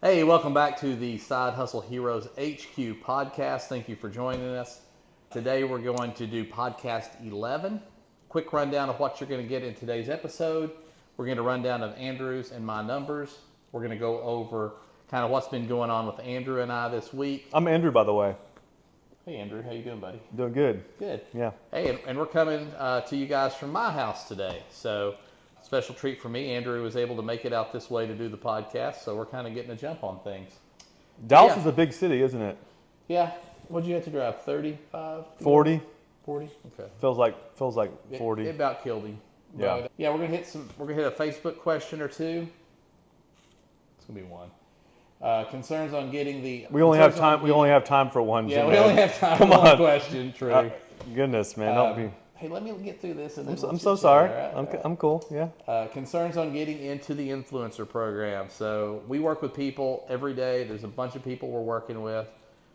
Hey, welcome back to the Side Hustle Heroes HQ podcast. Thank you for joining us. Today we're going to do podcast 11. Quick rundown of what you're going to get in today's episode. We're going to run down of Andrew's and my numbers. We're going to go over kind of what's been going on with Andrew and I this week. I'm Andrew, by the way. Hey Andrew, how you doing, buddy? Doing good. Good. Yeah. Hey, and we're coming to you guys from my house today. So special treat for me. Andrew was able to make it out this way to do the podcast, so we're kind of getting a jump on things. Dallas Yeah. is a big city, isn't it? Yeah. What'd you have to drive? 35? 40 40? Okay. feels like 40. It about killed him. Yeah. But, yeah, we're gonna hit a Facebook question or two. It's gonna be one. Concerns on getting the. We only have time. We only have time for one. Yeah, Jim, we only man. have time Come for one on. question. True. Goodness, man, don't be. Hey, let me get through this. And then I'm we'll so chit-chat, sorry. all right? I'm cool. Yeah. Concerns on getting into the influencer program. So we work with people every day. There's a bunch of people we're working with,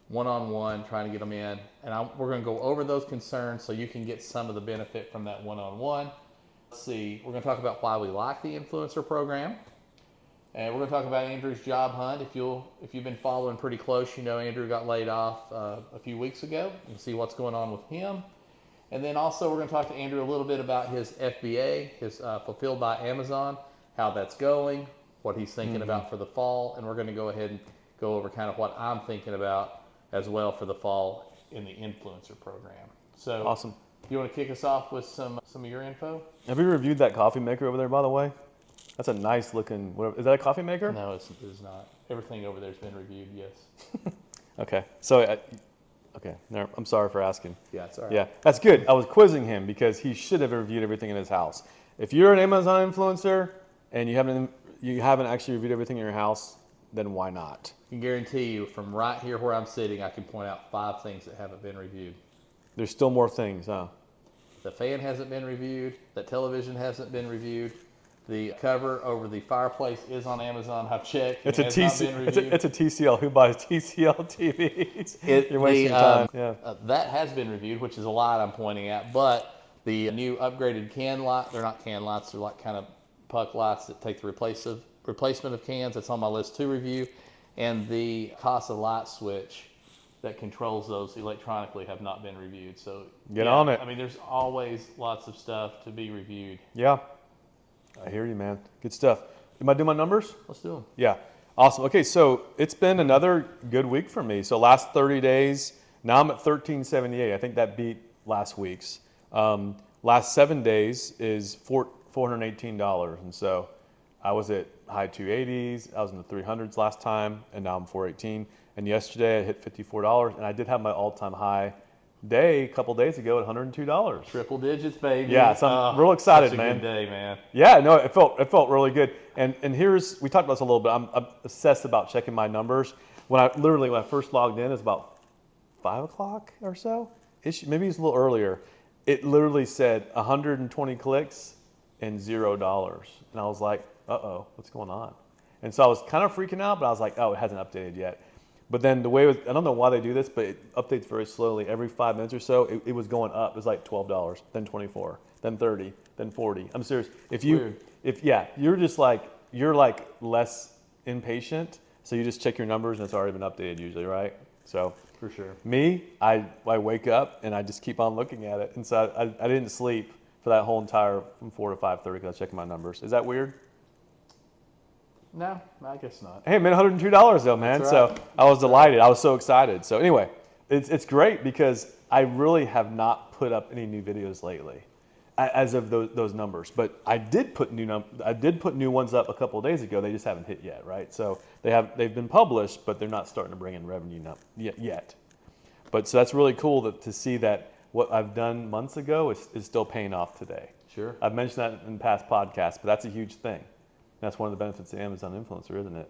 one-on-one, trying to get them in. And we're going to go over those concerns so you can get some of the benefit from that one-on-one. Let's see. We're going to talk about why we like the influencer program. And we're going to talk about Andrew's job hunt. If you've been following pretty close, you know Andrew got laid off a few weeks ago. You can see what's going on with him. And then also we're going to talk to Andrew a little bit about his FBA, his Fulfilled by Amazon, how that's going, what he's thinking about for the fall, and we're going to go ahead and go over kind of what I'm thinking about as well for the fall in the influencer program. So, Awesome. You want to kick us off with some of your info? Have you reviewed that coffee maker over there, by the way? That's a nice looking. Is that a coffee maker? No, it's not. Everything over there's been reviewed. Yes. Okay. So, okay. I'm sorry for asking. Yeah, it's all right. Yeah, that's good. I was quizzing him because he should have reviewed everything in his house. If you're an Amazon influencer and you haven't actually reviewed everything in your house, then why not? I can guarantee you from right here where I'm sitting, I can point out 5 things that haven't been reviewed. There's still more things, huh? The fan hasn't been reviewed. The television hasn't been reviewed. The cover over the fireplace is on Amazon. I've checked. It's a It has not TC. been reviewed. It's a TCL. Who buys TCL TVs? You're wasting time. Yeah. That has been reviewed, which is a lot I'm pointing at. But the new upgraded can light, they're not can lights, they're like kind of puck lights that take the replacement of cans. That's on my list to review. And the Casa light switch that controls those electronically have not been reviewed. So Get on it. I mean, there's always lots of stuff to be reviewed. Yeah. I hear you, man. Good stuff. Am I doing my numbers? Let's do them. Yeah. Awesome. Okay, so it's been another good week for me. So last 30 days, now I'm at 1378. I think that beat last week's. Last 7 days is $418. And so I was at high 280s. I was in the 300s last time, and now I'm 418. And yesterday I hit $54, and I did have my all-time high day a couple days ago at $102. Triple digits, baby. Yeah, so I'm real excited, such a man. Good day, man. Yeah, no, it felt really good. And we talked about this a little bit. I'm obsessed about checking my numbers. When I first logged in, it was about 5 o'clock or so. Maybe it's a little earlier. It literally said 120 clicks and $0. And I was like, uh-oh, what's going on? And so I was kind of freaking out, but I was like, oh, it hasn't updated yet. But then the way I don't know why they do this, but it updates very slowly. Every 5 minutes or so, it was going up. It was like $12, then $24, then $30, then $40. I'm serious. You're like less impatient, so you just check your numbers and it's already been updated usually, right? So For sure. me, I wake up and I just keep on looking at it, and so I didn't sleep for that whole entire from 4 to 5:30 because I was checking my numbers. Is that weird? No, I guess not. Hey, man, $102 though, man. That's So right. I was delighted. I was so excited. So anyway, it's great because I really have not put up any new videos lately, as of those numbers. But I did put new ones up a couple of days ago. They just haven't hit yet, right? So they've been published, but they're not starting to bring in revenue yet. But so that's really cool to see that what I've done months ago is still paying off today. Sure. I've mentioned that in past podcasts, but that's a huge thing. That's one of the benefits of Amazon Influencer, isn't it?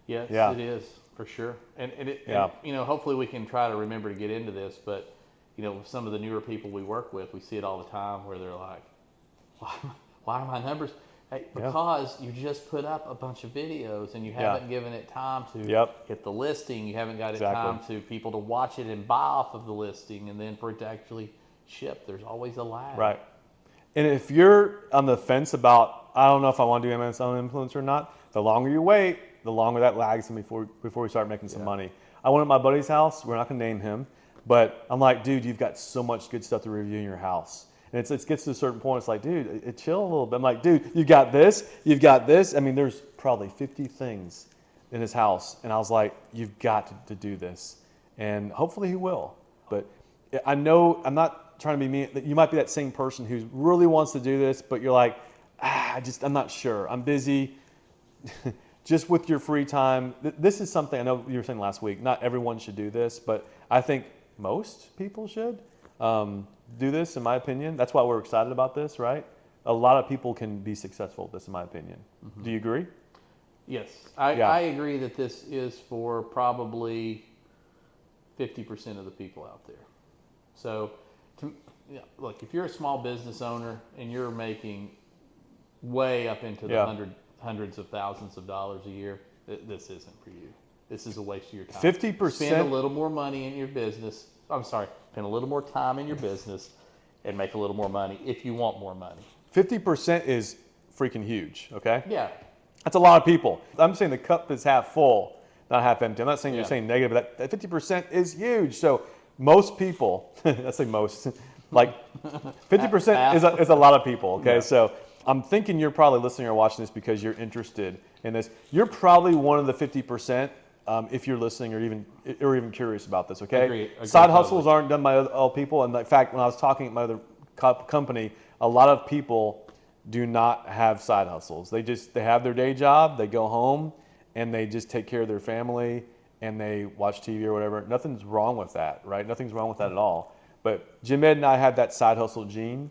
Yes, Yeah. it is for sure. And Yeah. hopefully we can try to remember to get into this. But with some of the newer people we work with, we see it all the time where they're like, "Why are my numbers?" Hey, because you just put up a bunch of videos and you haven't given it time to get the listing. You haven't got it time to people to watch it and buy off of the listing, and then for it to actually ship. There's always a lag. Right. And if you're on the fence about, I don't know if I want to do Amazon Influencer or not, the longer you wait, the longer that lags and before we start making some money. I went to my buddy's house. We're not gonna name him, but I'm like, dude, you've got so much good stuff to review in your house. And it gets to a certain point. It's like, dude, chill a little bit. I'm like, dude, you got this, you've got this. I mean, there's probably 50 things in his house, and I was like, you've got to do this, and hopefully he will. But I know I'm not trying to be mean. You might be that same person who really wants to do this, but you're like, I'm not sure. I'm busy. Just with your free time. This is something I know you were saying last week. Not everyone should do this, but I think most people should do this, in my opinion. That's why we're excited about this, right? A lot of people can be successful at this, in my opinion. Mm-hmm. Do you agree? Yes, I agree that this is for probably 50% of the people out there. So, look, if you're a small business owner and you're making way up into the hundreds of thousands of dollars a year, this isn't for you. This is a waste of your time. 50%. Spend a little more money in your business. Spend a little more time in your business and make a little more money if you want more money. 50% is freaking huge, okay? Yeah. That's a lot of people. I'm saying the cup is half full, not half empty. I'm not saying you're saying negative, but that 50% is huge. So most people, I say most, like 50% is a lot of people, okay? Yeah. So I'm thinking you're probably listening or watching this because you're interested in this. You're probably one of the 50%. If you're listening or even curious about this, okay? Agree Side hustles aren't done by all people, and in fact, when I was talking at my other company, a lot of people do not have side hustles. They have their day job, they go home, and they just take care of their family, and they watch TV or whatever. Nothing's wrong with that, right? Nothing's wrong with that at all. But Jim Ed and I had that side hustle gene,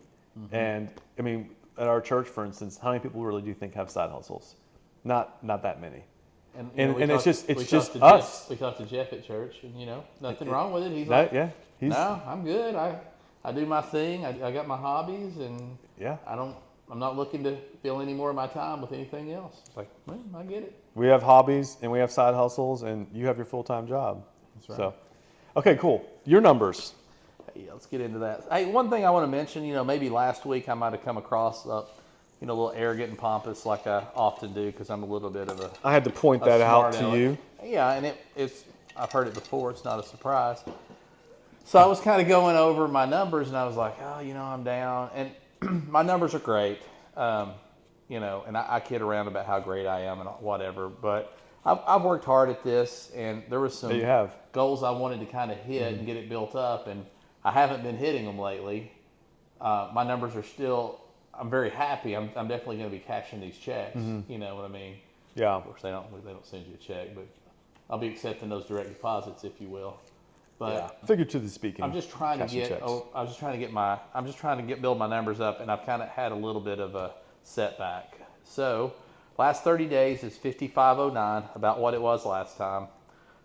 and I mean, at our church, for instance, how many people really do you think have side hustles? Not that many. And it's just us. We talked to Jeff at church, and nothing wrong with it. He's no, I'm good. I do my thing. I got my hobbies, and I'm not looking to fill any more of my time with anything else. It's like, well, I get it. We have hobbies and we have side hustles, and you have your full-time job. That's right. So, okay, cool. Your numbers. Hey, let's get into that. Hey, one thing I want to mention, maybe last week I might have come across a little arrogant and pompous like I often do because I'm a little bit of a... I had to point that out to you. Yeah, and it's I've heard it before. It's not a surprise. So I was kind of going over my numbers, and I was like, I'm down. And my numbers are great, and I kid around about how great I am and whatever. But I've worked hard at this, and there was some goals I wanted to kind of hit and get it built up, and I haven't been hitting them lately. My numbers are still... I'm very happy. I'm definitely going to be cashing these checks. You know what I mean? Yeah. Of course, they don't send you a check, but I'll be accepting those direct deposits, if you will. But figuratively speaking, I'm just trying to build my numbers up, and I've kind of had a little bit of a setback. So, last 30 days is 5509, about what it was last time.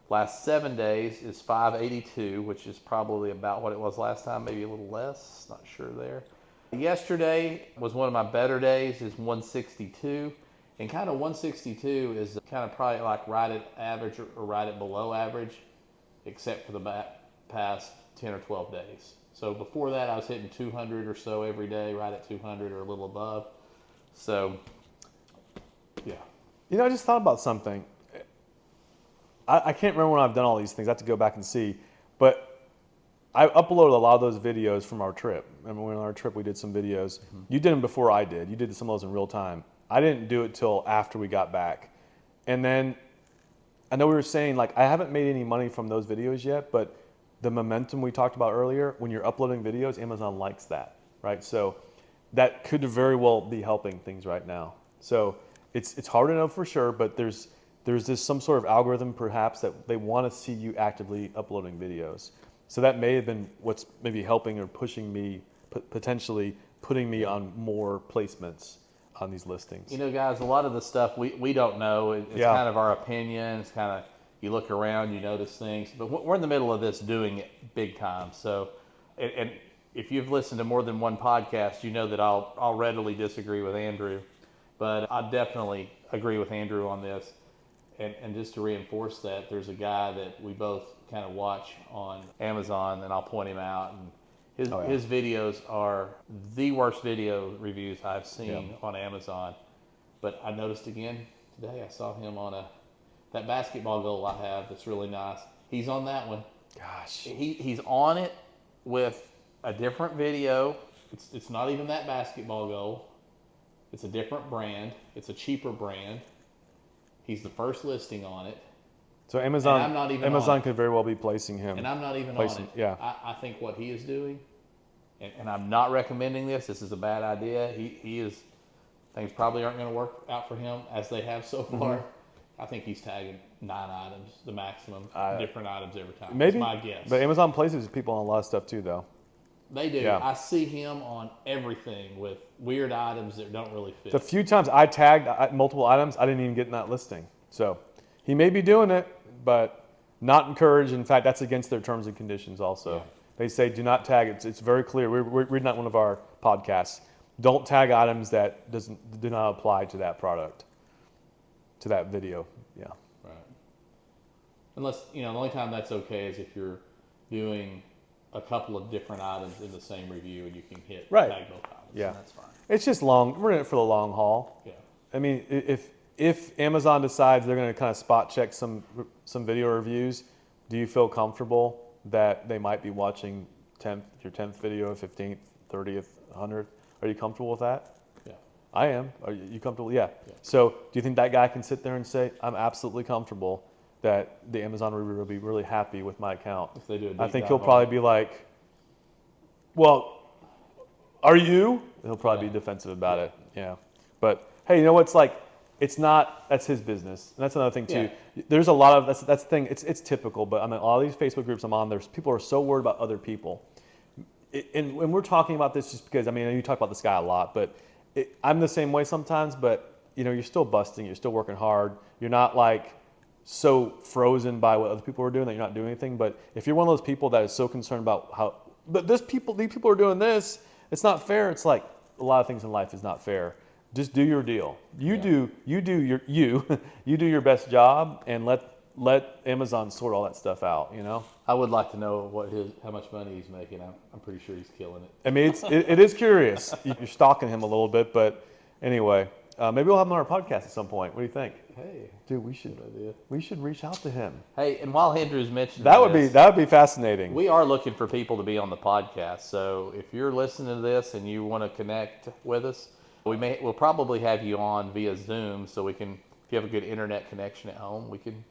Last 7 days is 582, which is probably about what it was last time, maybe a little less. Not sure there. Yesterday was one of my better days, is 162, and kind of 162 is kind of probably like right at average or right at below average, except for the past 10 or 12 days. So before that, I was hitting 200 or so every day, right at 200 or a little above. So, yeah. I just thought about something. I can't remember when I've done all these things. I have to go back and see, but I uploaded a lot of those videos from our trip. Remember when on our trip we did some videos? You did them before I did. You did some of those in real time. I didn't do it till after we got back. And then I know we were saying, like, I haven't made any money from those videos yet, but the momentum we talked about earlier, when you're uploading videos, Amazon likes that, right? So that could very well be helping things right now. So it's hard to know for sure, but there's this some sort of algorithm perhaps that they want to see you actively uploading videos. So that may have been what's maybe helping or pushing me, potentially putting me on more placements on these listings. Guys, a lot of the stuff we don't know. It's kind of our opinion. It's kind of, you look around, you notice things. But we're in the middle of this doing it big time. So, and if you've listened to more than one podcast, you know that I'll readily disagree with Andrew. But I definitely agree with Andrew on this. And just to reinforce that, there's a guy that we both kind of watch on Amazon, and I'll point him out. And his videos are the worst video reviews I've seen on Amazon. But I noticed again today, I saw him on that basketball goal I have that's really nice. He's on that one. Gosh. He's on it with a different video. It's not even that basketball goal. It's a different brand. It's a cheaper brand. He's the first listing on it. So Amazon, And I'm not even Amazon on it. could very well be placing him. And I'm not even Placing- on it. yeah. I think what he is doing, and I'm not recommending this. This is a bad idea. He is, things probably aren't going to work out for him as they have so far. I think he's tagging 9 items, the maximum, different items every time. Maybe. That's my guess. But Amazon places people on a lot of stuff too, though. They do. Yeah. I see him on everything with weird items that don't really fit. The few times I tagged multiple items, I didn't even get in that listing. So he may be doing it, but not encouraged. In fact, that's against their terms and conditions also. Yeah. They say do not tag. It's very clear. We're reading out one of our podcasts. Don't tag items that do not apply to that product, to that video. Yeah. Right. Unless, the only time that's okay is if you're doing a couple of different items in the same review and you can hit Right. tag both items. Yeah. And that's fine. It's just long. We're in it for the long haul. Yeah. I mean, if Amazon decides they're going to kind of spot check some video reviews, do you feel comfortable that they might be watching your 10th video, 15th, 30th, 100th? Are you comfortable with that? Yeah. I am. Are you comfortable? Yeah. Yeah. So do you think that guy can sit there and say, I'm absolutely comfortable that the Amazon reviewer will be really happy with my account? If they do a deep I think dive he'll on probably it. be like, well, are you? He'll probably Yeah. be defensive about it. Yeah. But hey, you know what's like, it's not, that's his business. And that's another thing too. There's a lot of, that's the thing, it's typical, but I mean, all these Facebook groups I'm on, people are so worried about other people. And we're talking about this just because, I mean, you talk about this guy a lot, but I'm the same way sometimes, but you're still busting, you're still working hard. You're not like so frozen by what other people are doing that you're not doing anything. But if you're one of those people that is so concerned about how, but these people are doing this, it's not fair. It's like a lot of things in life is not fair. Just do your deal. You do your best job and let Amazon sort all that stuff out, I would like to know how much money he's making. I'm pretty sure he's killing it. I mean, it is curious. You're stalking him a little bit, but anyway, maybe we'll have him on our podcast at some point. What do you think? Hey, Dude, we should reach out to him. hey, and while Andrew's mentioning That would this, be fascinating. we are looking for people to be on the podcast. So if you're listening to this and you want to connect with us, we'll probably have you on via Zoom, so we can, if you have a good internet connection at home, we can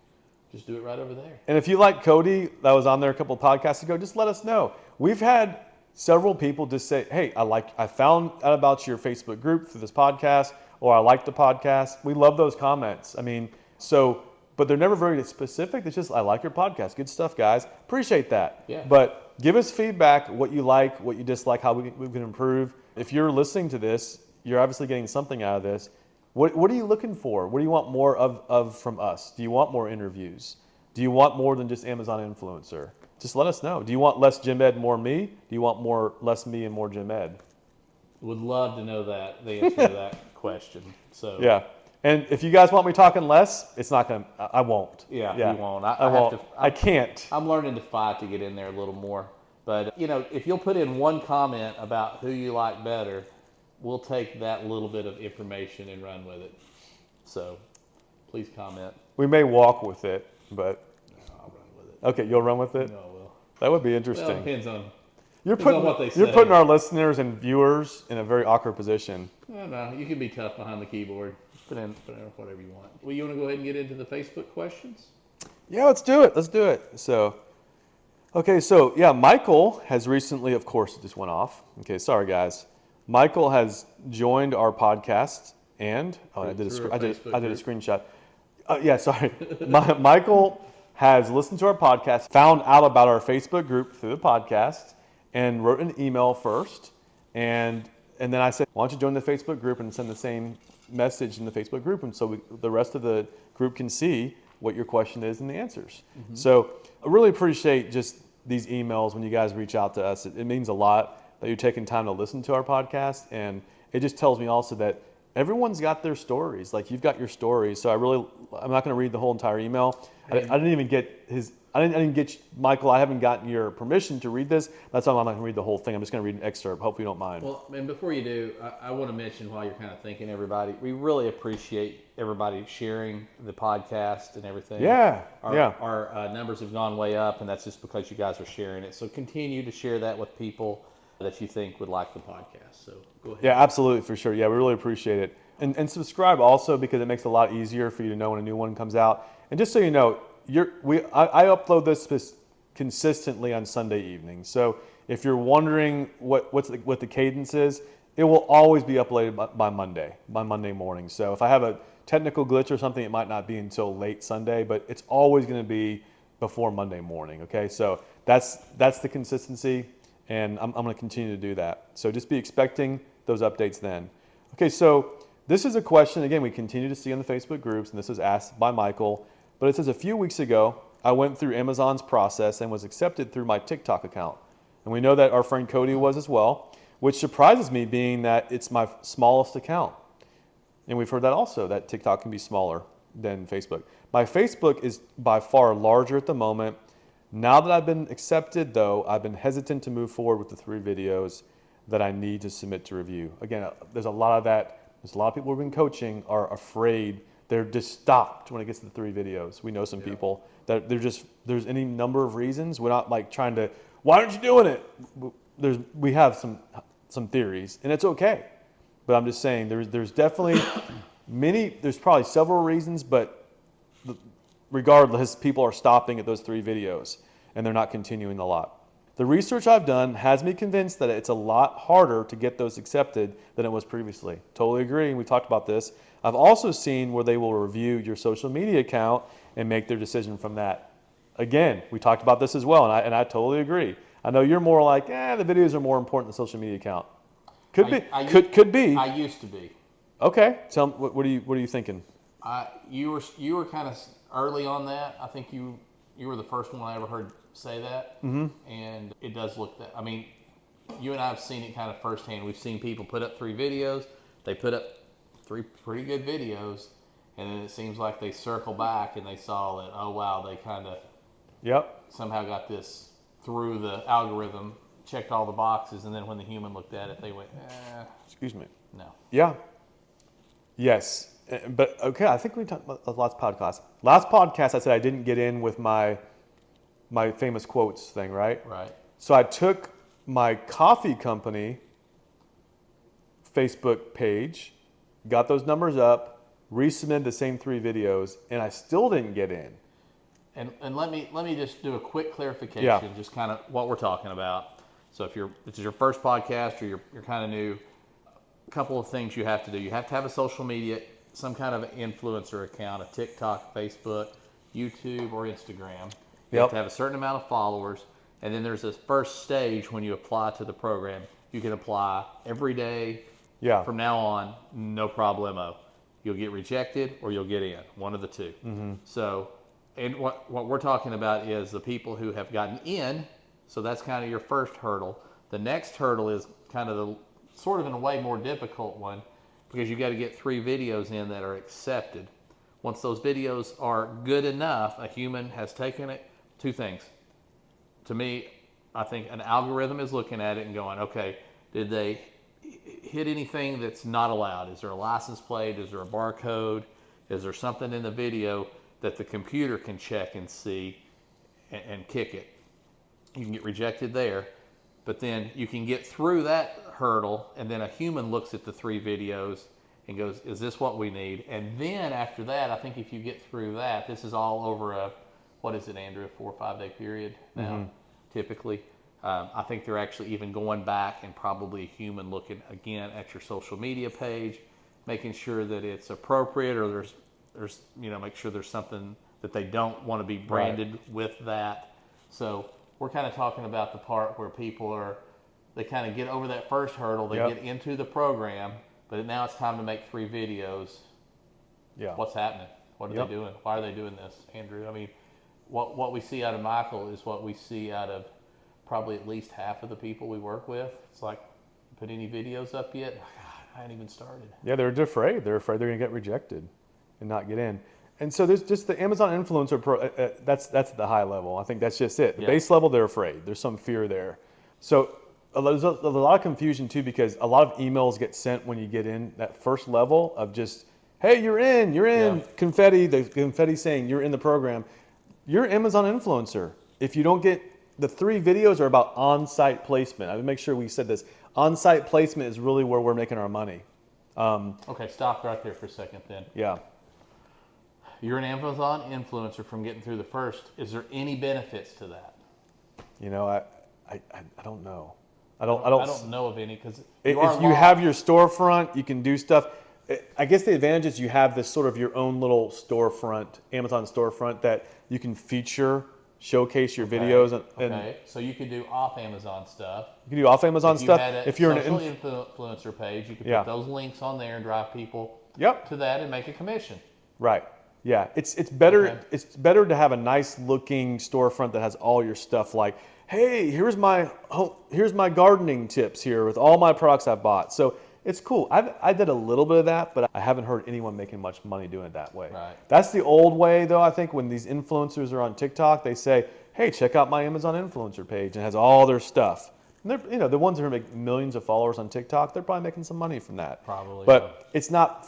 just do it right over there. And if you like Cody, that was on there a couple of podcasts ago, just let us know. We've had several people just say, hey, I found out about your Facebook group through this podcast, or I like the podcast. We love those comments. I mean, but they're never very specific. It's just, I like your podcast. Good stuff, guys. Appreciate that. Yeah. But give us feedback, what you like, what you dislike, how we can improve. If you're listening to this, you're obviously getting something out of this. What are you looking for? What do you want more of from us? Do you want more interviews? Do you want more than just Amazon influencer? Just let us know. Do you want less Jim Ed, more me? Do you want less me and more Jim Ed? Would love to know the answer to that question. So Yeah. And if you guys want me talking less, it's not going to, I won't. Yeah, you won't. I won't. I can't. I'm learning to fight to get in there a little more. But, if you'll put in one comment about who you like better, we'll take that little bit of information and run with it. So please comment. We may walk with it, but I'll run with it. okay, you'll run with it? No, I will. That would be Well, interesting. it depends on. You're depends on putting what they you're say. putting our listeners and viewers in a very awkward position. No, you can be tough behind the keyboard. Put in whatever you want. Well, you want to go ahead and get into the Facebook questions? Yeah, let's do it. Let's do it. So, okay, so yeah, Michael has recently, of course, it just went off. Okay, sorry guys. Michael has joined our podcast, and I did a screenshot. Yeah, sorry. Michael has listened to our podcast, found out about our Facebook group through the podcast, and wrote an email first, and then I said, why don't you join the Facebook group and send the same message in the Facebook group, and so the rest of the group can see what your question is and the answers. Mm-hmm. So I really appreciate just these emails when you guys reach out to us. It means a lot that you're taking time to listen to our podcast, and it just tells me also that everyone's got their stories. Like, you've got your stories, so I'm not going to read the whole entire email. I didn't even get I didn't get Michael. I haven't gotten your permission to read this. That's why I'm not going to read the whole thing. I'm just going to read an excerpt. Hopefully, you don't mind. Well, and before you do, I want to mention while you're kind of thinking, everybody, we really appreciate everybody sharing the podcast and everything. Yeah, Our numbers have gone way up, and that's just because you guys are sharing it. So continue to share that with people that you think would like the podcast. So go ahead. Yeah, absolutely, for sure. Yeah, we really appreciate it. And subscribe also, because it makes it a lot easier for you to know when a new one comes out. And just so you know, I upload this consistently on Sunday evenings. So if you're wondering what the cadence is, it will always be uploaded by Monday morning. So if I have a technical glitch or something, it might not be until late Sunday, but it's always going to be before Monday morning. Okay, so that's the consistency, and I'm going to continue to do that. So just be expecting those updates then. Okay, so this is a question, again, we continue to see in the Facebook groups, and this is asked by Michael, but it says, a few weeks ago, I went through Amazon's process and was accepted through my TikTok account. And we know that our friend Cody was as well, which surprises me, being that it's my smallest account. And we've heard that also, that TikTok can be smaller than Facebook. My Facebook is by far larger at the moment. Now that I've been accepted, though, I've been hesitant to move forward with the 3 videos that I need to submit to review. Again, there's a lot of that. There's a lot of people who've been coaching are afraid. They're just stopped when it gets to the 3 videos. We know some people that there's any number of reasons. We're not like trying to, why aren't you doing it? We have some theories, and it's okay. But I'm just saying there's definitely there's probably several reasons, but regardless, people are stopping at those 3 videos, and they're not continuing a lot. The research I've done has me convinced that it's a lot harder to get those accepted than it was previously. Totally agree, and we talked about this. I've also seen where they will review your social media account and make their decision from that. Again, we talked about this as well, and I totally agree. I know you're more like, the videos are more important than the social media account. Could be. I used to be. Okay, tell me, what are you thinking? You were kind of early on that. I think you were the first one I ever heard say that, and it does look that. I mean, you and I have seen it kind of firsthand. We've seen people put up 3 videos. They put up 3 pretty good videos, and then it seems like they circle back and they saw that, oh wow, they kind of somehow got this through the algorithm, checked all the boxes, and then when the human looked at it, they went, excuse me. No. Yeah. Yes. But okay, I think we talked about the last podcast. Last podcast, I said I didn't get in with my famous quotes thing, right? Right. So I took my coffee company Facebook page, got those numbers up, resubmitted the same 3 videos, and I still didn't get in. And let me just do a quick clarification, just kind of what we're talking about. So if this is your first podcast or you're kind of new, a couple of things you have to do. You have to have a social media, some kind of influencer account, a TikTok, Facebook, YouTube, or Instagram. You have to have a certain amount of followers. And then there's this first stage when you apply to the program. You can apply every day from now on, no problemo. You'll get rejected or you'll get in, one of the 2. Mm-hmm. So, and what we're talking about is the people who have gotten in. So that's kind of your first hurdle. The next hurdle is kind of the sort of in a way more difficult one, because you got to get 3 videos in that are accepted. Once those videos are good enough, a human has taken it. 2 things. To me, I think an algorithm is looking at it and going, okay, did they hit anything that's not allowed? Is there a license plate? Is there a barcode? Is there something in the video that the computer can check and see and kick it? You can get rejected there, but then you can get through that hurdle, and then a human looks at the 3 videos and goes, is this what we need? And then after that, I think if you get through that, this is all over a, what is it, Andrew, a 4 or 5 day period now, typically. I think they're actually even going back and probably a human looking again at your social media page, making sure that it's appropriate, or there's make sure there's something that they don't want to be branded with that. So we're kind of talking about the part where they kind of get over that first hurdle, they get into the program, but now it's time to make 3 videos. Yeah. What's happening? What are they doing? Why are they doing this, Andrew? I mean, what we see out of Michael is what we see out of probably at least half of the people we work with. It's like, put any videos up yet? God, I haven't even started. Yeah, they're afraid. They're afraid they're going to get rejected and not get in. And so there's just the Amazon influencer that's at the high level. I think that's just it. The Yeah. base level, they're afraid. There's some fear there. So there's a lot of confusion too, because a lot of emails get sent when you get in that first level of just, hey, you're in, Yeah. confetti, the confetti saying you're in the program. You're an Amazon influencer. If you don't get, the 3 videos are about on-site placement. I would make sure we said this. On-site placement is really where we're making our money. Okay, stop right there for a second then. Yeah. You're an Amazon influencer from getting through the first. Is there any benefits to that? You know, I don't know. I I don't don't know of any because if you have your storefront, you can do stuff. I guess the advantage is you have this sort of your own little storefront, Amazon storefront, that you can feature, showcase your videos, and okay, so you could do off Amazon stuff. you can do off Amazon If you stuff. had a If you're social an influencer page, you could Yeah. put those links on there and drive people Yep. to that and make a commission. Right. Yeah. It's better. Okay. It's better to have a nice looking storefront that has all your stuff. Like, hey, here's my gardening tips here with all my products I bought. So it's cool. I did a little bit of that, but I haven't heard anyone making much money doing it that way. Right. That's the old way, though. I think when these influencers are on TikTok, they say, hey, check out my Amazon influencer page, and it has all their stuff. And they're, you know, the ones who make millions of followers on TikTok, they're probably making some money from that. Probably, But it's not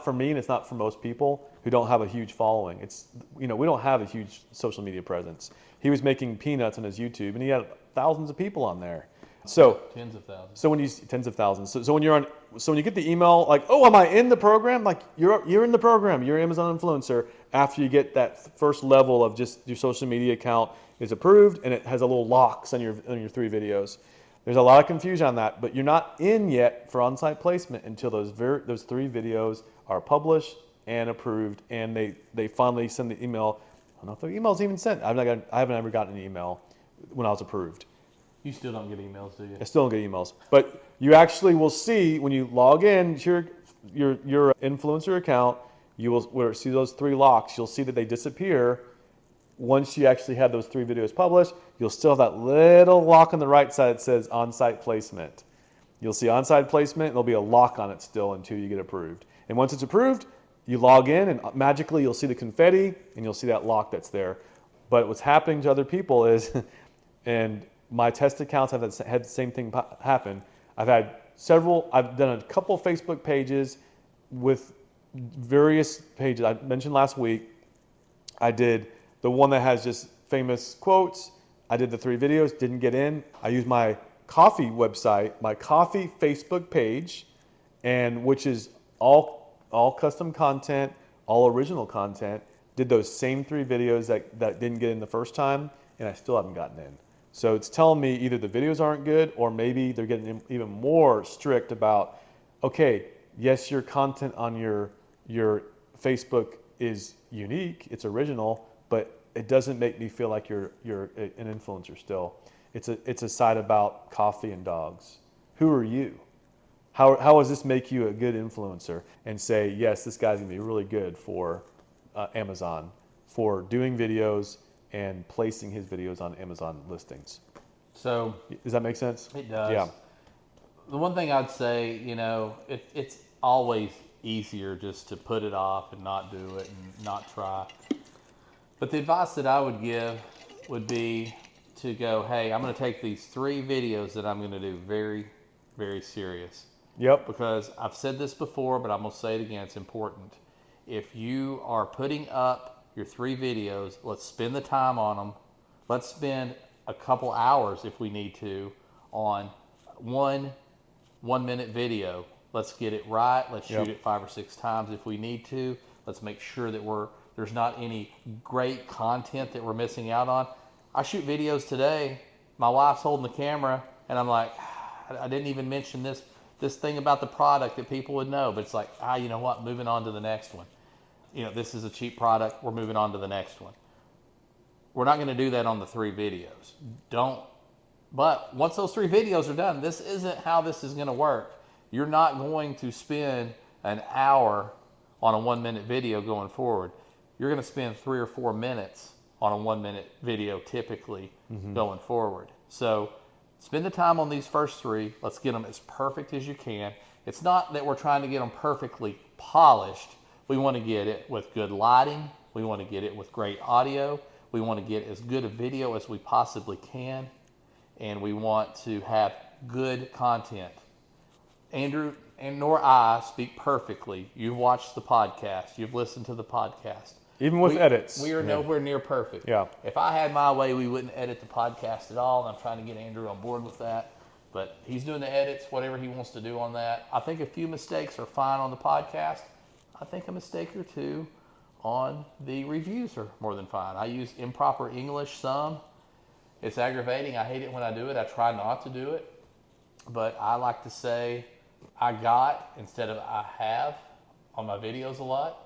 for me, and it's not for most people who don't have a huge following. It's, you know, we don't have a huge social media presence. He was making peanuts on his YouTube, and he had thousands of people on there. So Tens of thousands. so when you tens of thousands. So when you're on, so when you get the email like, oh, am I in the program? Like you're in the program. You're an Amazon influencer. After you get that first level of just your social media account is approved, and it has a little locks on your 3 videos. There's a lot of confusion on that, but you're not in yet for on-site placement until those 3 videos are published and approved, and they finally send the email. I don't know if the email's even sent. I haven't ever gotten an email when I was approved. You still don't get emails, do you? I still don't get emails, but you actually will see when you log in to your influencer account, you will see those 3 locks. You'll see that they disappear once you actually have those 3 videos published. You'll still have that little lock on the right side that says on-site placement. You'll see on-site placement, and there'll be a lock on it still until you get approved. And once it's approved, you log in, and magically you'll see the confetti, and you'll see that lock that's there. But what's happening to other people is, and my test accounts have had the same thing happen. I've done a couple Facebook pages with various pages. I mentioned last week, I did the one that has just famous quotes. I did the 3 videos, didn't get in. I used my coffee website, my coffee Facebook page, and which is all custom content, all original content. Did those same 3 videos that didn't get in the first time, and I still haven't gotten in. So it's telling me either the videos aren't good, or maybe they're getting even more strict about, okay, yes, your content on your Facebook is unique, it's original, but it doesn't make me feel like you're an influencer still. It's a site about coffee and dogs. Who are you? How does this make you a good influencer? And say, yes, this guy's gonna be really good for Amazon, for doing videos and placing his videos on Amazon listings. So Does that make sense? it does. Yeah. The one thing I'd say, you know, it's always easier just to put it off and not do it and not try. But the advice that I would give would be to go, hey, I'm going to take these 3 videos that I'm going to do very, very serious. Yep. Because I've said this before, but I'm going to say it again. It's important. If you are putting up your 3 videos, let's spend the time on them. Let's spend a couple hours if we need to on one 1-minute video. Let's get it right. Let's shoot it 5 or 6 times if we need to. Let's make sure that there's not any great content that we're missing out on. I shoot videos today. My wife's holding the camera, and I'm like, I didn't even mention this thing about the product that people would know. But it's like, you know what? Moving on to the next one. You know, this is a cheap product. We're moving on to the next one. We're not going to do that on the 3 videos. But once those 3 videos are done, this isn't how this is going to work. You're not going to spend an hour on a 1-minute video going forward. You're going to spend 3 or 4 minutes on a 1-minute video typically going forward. So spend the time on these first 3. Let's get them as perfect as you can. It's not that we're trying to get them perfectly polished. We want to get it with good lighting. We want to get it with great audio. We want to get as good a video as we possibly can. And we want to have good content. Andrew and nor I speak perfectly. You've watched the podcast. You've listened to the podcast. Even with edits. We are nowhere near perfect. Yeah. If I had my way, we wouldn't edit the podcast at all, and I'm trying to get Andrew on board with that. But he's doing the edits, whatever he wants to do on that. I think a few mistakes are fine on the podcast. I think a mistake or two on the reviews are more than fine. I use improper English some. It's aggravating. I hate it when I do it. I try not to do it. But I like to say I got instead of I have on my videos a lot.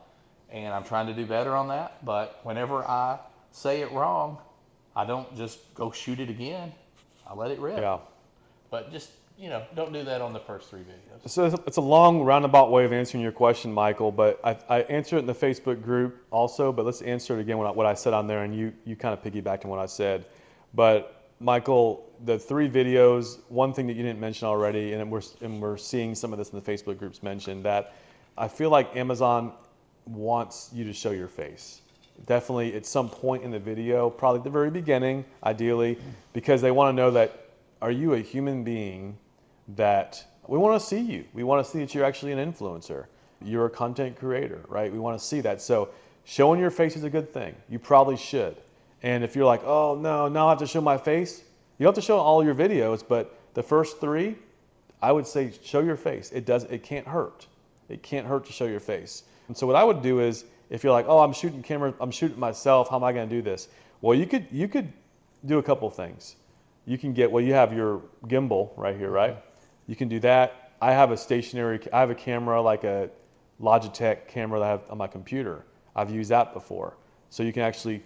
And I'm trying to do better on that. But whenever I say it wrong, I don't just go shoot it again. I let it rip. Yeah. But just, don't do that on the first 3 videos. So it's a long roundabout way of answering your question, Michael, but I answered it in the Facebook group also, but let's answer it again what I said on there, and you kind of piggybacked on what I said. But Michael, the 3 videos, one thing that you didn't mention already, and we're seeing some of this in the Facebook groups mentioned, that I feel like Amazon wants you to show your face. Definitely at some point in the video, probably at the very beginning, ideally, because they want to know that, are you a human being that we want to see you? We want to see that you're actually an influencer. You're a content creator, right? We want to see that. So showing your face is a good thing. You probably should. And if you're like, oh no, now I have to show my face, you don't have to show all your videos, but the first 3, I would say show your face. It can't hurt. It can't hurt to show your face. And so what I would do is, if you're like, oh, I'm shooting myself, how am I going to do this? Well, you could do a couple things. You can you have your gimbal right here, right? You can do that. I have a camera, like a Logitech camera that I have on my computer. I've used that before. So you can actually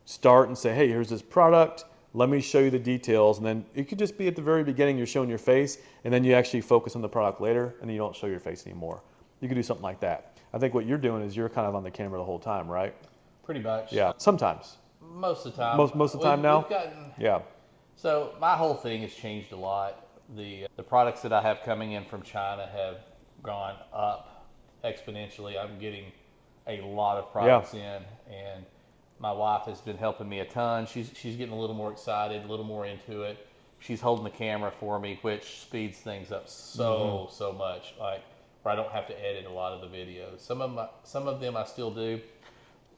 start and say, hey, here's this product. Let me show you the details. And then it could just be at the very beginning, you're showing your face, and then you actually focus on the product later, and then you don't show your face anymore. You could do something like that. I think what you're doing is you're kind of on the camera the whole time, right? Pretty much. Yeah, sometimes. Most of the time. Most of the time now? Yeah. So my whole thing has changed a lot. The products that I have coming in from China have gone up exponentially. I'm getting a lot of products in, and my wife has been helping me a ton. She's getting a little more excited, a little more into it. She's holding the camera for me, which speeds things up so much. Like, where I don't have to edit a lot of the videos. Some of them I still do,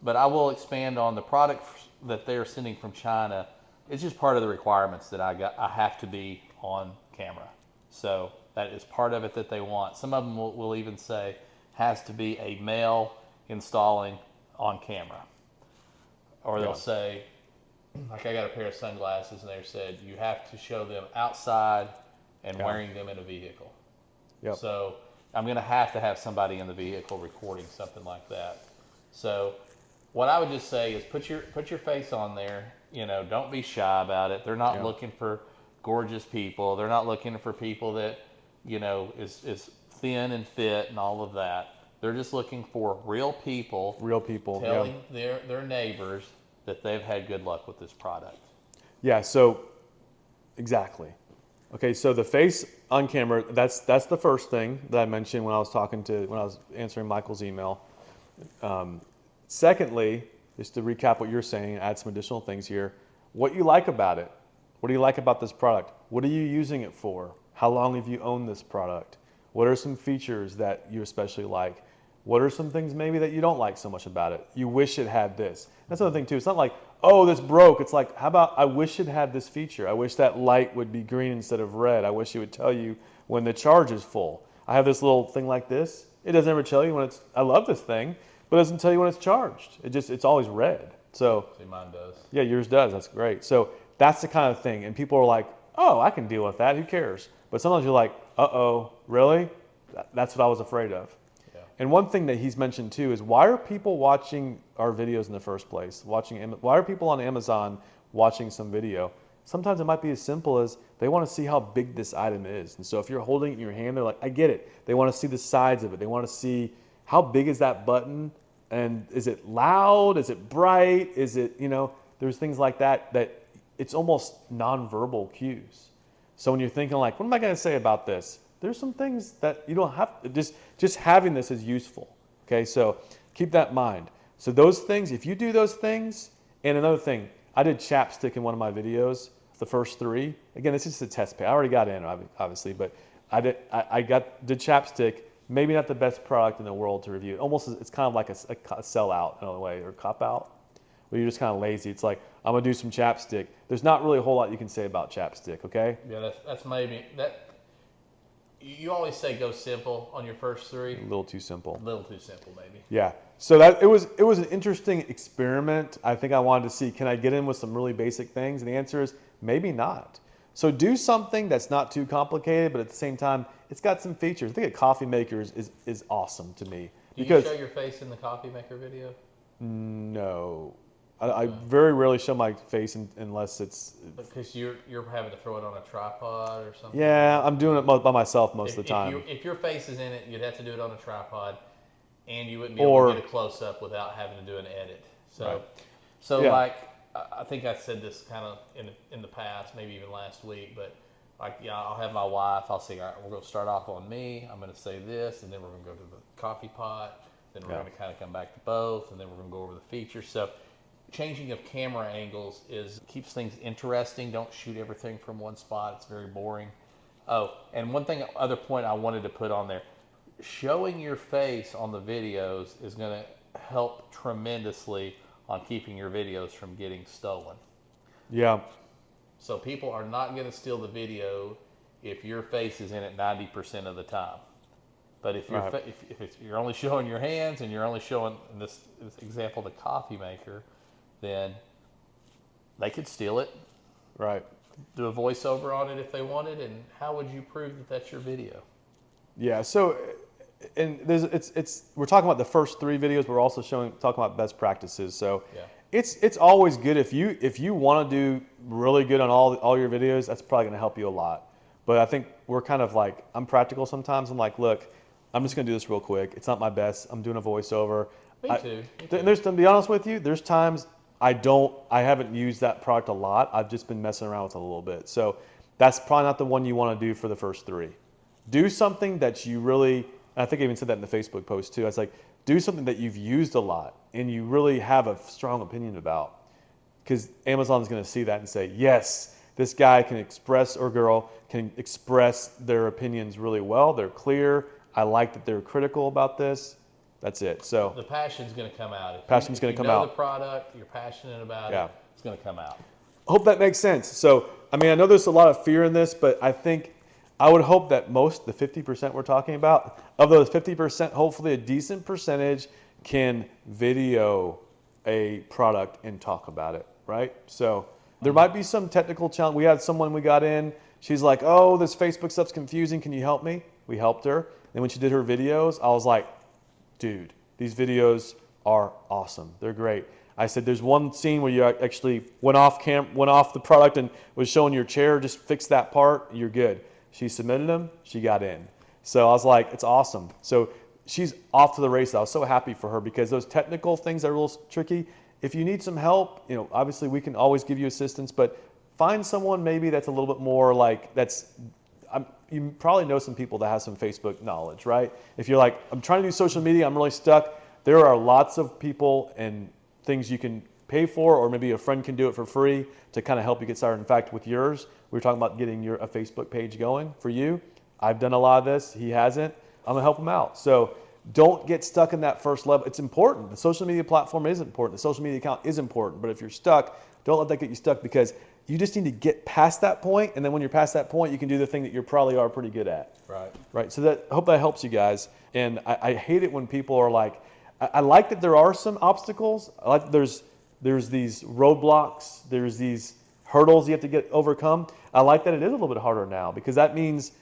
but I will expand on the product that they're sending from China. It's just part of the requirements that I have to be on camera. So that is part of it that they want. Some of them will even say has to be a male installing on camera. Or they'll say, like I got a pair of sunglasses and they said you have to show them outside and wearing them in a vehicle. Yep. So I'm going to have somebody in the vehicle recording something like that. So what I would just say is put your face on there. Don't be shy about it. They're not looking for gorgeous people. They're not looking for people that, is thin and fit and all of that. They're just looking for real people. Telling their neighbors that they've had good luck with this product. Yeah, so exactly. Okay, so the face on camera, that's the first thing that I mentioned when I was answering Michael's email. Secondly, just to recap what you're saying, add some additional things here. What you like about it. What do you like about this product? What are you using it for? How long have you owned this product? What are some features that you especially like? What are some things maybe that you don't like so much about it? You wish it had this. That's another thing too. It's not like, oh, this broke. It's like, how about I wish it had this feature. I wish that light would be green instead of red. I wish it would tell you when the charge is full. I have this little thing like this. It doesn't ever tell you when I love this thing, but it doesn't tell you when it's charged. It's always red. So see, mine does. Yeah, yours does. That's great. So that's the kind of thing. And people are like, oh, I can deal with that. Who cares? But sometimes you're like, uh-oh, really? That's what I was afraid of. And one thing that he's mentioned too is, why are people watching our videos in the first place? Why are people on Amazon watching some video? Sometimes it might be as simple as they want to see how big this item is. And so if you're holding it in your hand, they're like, I get it. They want to see the sides of it. They want to see how big is that button, and is it loud? Is it bright? Is it, there's things like that it's almost nonverbal cues. So when you're thinking like, what am I going to say about this? There's some things that you don't have to, just having this is useful. Okay, so keep that in mind. So those things, if you do those things, and another thing, I did chapstick in one of my videos, the first 3. Again, this is just a test pay. I already got in, obviously, but did chapstick. Maybe not the best product in the world to review. It's kind of like a sellout in a way, or cop out, where you're just kind of lazy. It's like, I'm gonna do some chapstick. There's not really a whole lot you can say about chapstick, okay? Yeah, that's maybe that. You always say go simple on your first 3. A little too simple. A little too simple, maybe. Yeah. So that it was an interesting experiment. I think I wanted to see, can I get in with some really basic things? And the answer is maybe not. So do something that's not too complicated, but at the same time, it's got some features. I think a coffee maker is awesome to me. Do Because you show your face in the coffee maker video? no, I very rarely show my face unless it's. Because you're having to throw it on a tripod or something. Yeah, I'm doing it by myself most of the time. If your face is in it, you'd have to do it on a tripod, and you wouldn't be able to get a close up without having to do an edit. So, Right. Yeah. like I think I said this kind of in the past, maybe even last week, but like I'll have my wife. I'll say, all right, we're going to start off on me. I'm going to say this, and then we're going to go to the coffee pot. Then we're going to kind of come back to both, and then we're going to go over the features. So changing of camera angles keeps things interesting. Don't shoot everything from one spot. It's very boring. Oh, and other point I wanted to put on there, showing your face on the videos is going to help tremendously on keeping your videos from getting stolen. Yeah. So people are not going to steal the video if your face is in it 90% of the time. But if you're only showing your hands and you're only showing, in this example, the coffee maker, then they could steal it, Right. do a voiceover on it if they wanted, and how would you prove that that's your video? Yeah. So, and we're talking about the first 3 videos. We're also talking about best practices. So, it's always good if you want to do really good on all your videos. That's probably going to help you a lot. But I think we're kind of like, I'm practical sometimes. I'm like, look, I'm just going to do this real quick. It's not my best. I'm doing a voiceover. Me too. To be honest with you, there's times I haven't used that product a lot. I've just been messing around with it a little bit. So that's probably not the one you want to do for the first 3. Do something that you really, and I think I even said that in the Facebook post too. It's like, do something that you've used a lot and you really have a strong opinion about. Because Amazon's going to see that and say, yes, this guy can express, or girl can express their opinions really well. They're clear. I like that they're critical about this. That's it. So the passion's going to come out. Passion's going to come out. The product, you're passionate about it, it's going to come out. Hope that makes sense. So, I mean, I know there's a lot of fear in this, but I would hope that the 50% we're talking about, of those 50%, hopefully a decent percentage can video a product and talk about it, right? So there might be some technical challenge. We had someone we got in, she's like, oh, this Facebook stuff's confusing. Can you help me? We helped her. And when she did her videos, I was like, dude, these videos are awesome. They're great. I said, there's one scene where you actually went off the product and was showing your chair. Just fix that part. You're good. She submitted them. She got in. So I was like, it's awesome. So she's off to the races. I was so happy for her because those technical things are a little tricky. If you need some help, obviously we can always give you assistance, but find someone maybe that's a little bit more like you probably know some people that have some Facebook knowledge, right? If you're like, I'm trying to do social media, I'm really stuck. There are lots of people and things you can pay for, or maybe a friend can do it for free to kind of help you get started. In fact, with yours, we were talking about getting a Facebook page going for you. I've done a lot of this. He hasn't. I'm gonna help him out. So don't get stuck in that first level. It's important. The social media platform is important. The social media account is important. But if you're stuck, don't let that get you stuck, because you just need to get past that point. And then when you're past that point, you can do the thing that you probably are pretty good at. Right. So I hope that helps you guys. And I hate it when people are like, I like that there are some obstacles. I like that there's these roadblocks. There's these hurdles you have to overcome. I like that it is a little bit harder now, because that means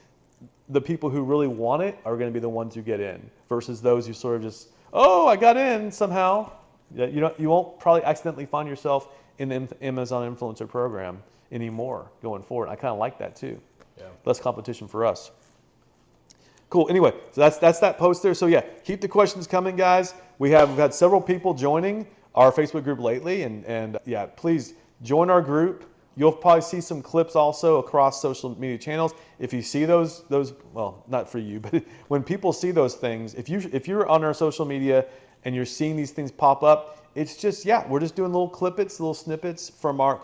the people who really want it are going to be the ones who get in, versus those who sort of just, oh, I got in somehow. You won't probably accidentally find yourself in the Amazon Influencer Program anymore going forward. I kind of like that too. Yeah. Less competition for us. Cool. Anyway, so that's that post there. So yeah, keep the questions coming, guys. We've had several people joining our Facebook group lately, and yeah, please join our group. You'll probably see some clips also across social media channels. If you see those, well, not for you, but when people see those things, if you're on our social media and you're seeing these things pop up, it's just, yeah, we're just doing little snippets from our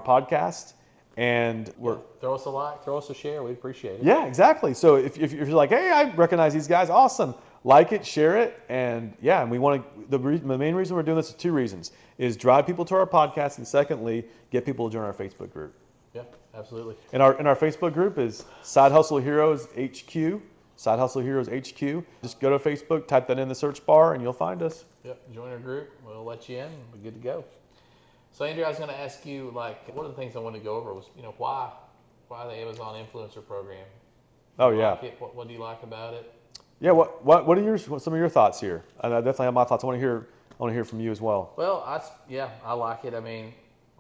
podcast, and we're Throw us a like, throw us a share. We'd appreciate it. yeah, exactly. So if you're like, hey, I recognize these guys, awesome. Like it, share it, and yeah, and we want to. The main reason we're doing this is 2 reasons: is drive people to our podcast, and secondly, get people to join our Facebook group. Yeah, absolutely. And our Facebook group is Side Hustle Heroes HQ. Side Hustle Heroes HQ. Just go to Facebook, type that in the search bar, and you'll find us. Yep, join our group. We'll let you in. We're good to go. So Andrew, I was going to ask you, like, one of the things I wanted to go over was, why the Amazon Influencer Program? Oh You yeah. like it? What do you like about it? Yeah. What are some of your thoughts here? I definitely have my thoughts. I want to hear from you as well. Well, I like it. I mean,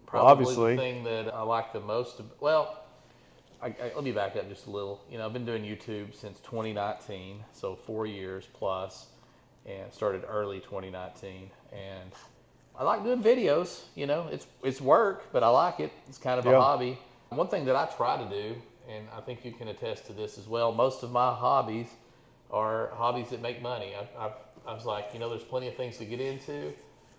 probably obviously. the thing that I like the most. Let me back up just a little. I've been doing YouTube since 2019, so 4 years plus, and started early 2019. And I like doing videos. It's work, but I like it. It's kind of a hobby. One thing that I try to do, and I think you can attest to this as well, most of my hobbies are hobbies that make money. I was like, there's plenty of things to get into.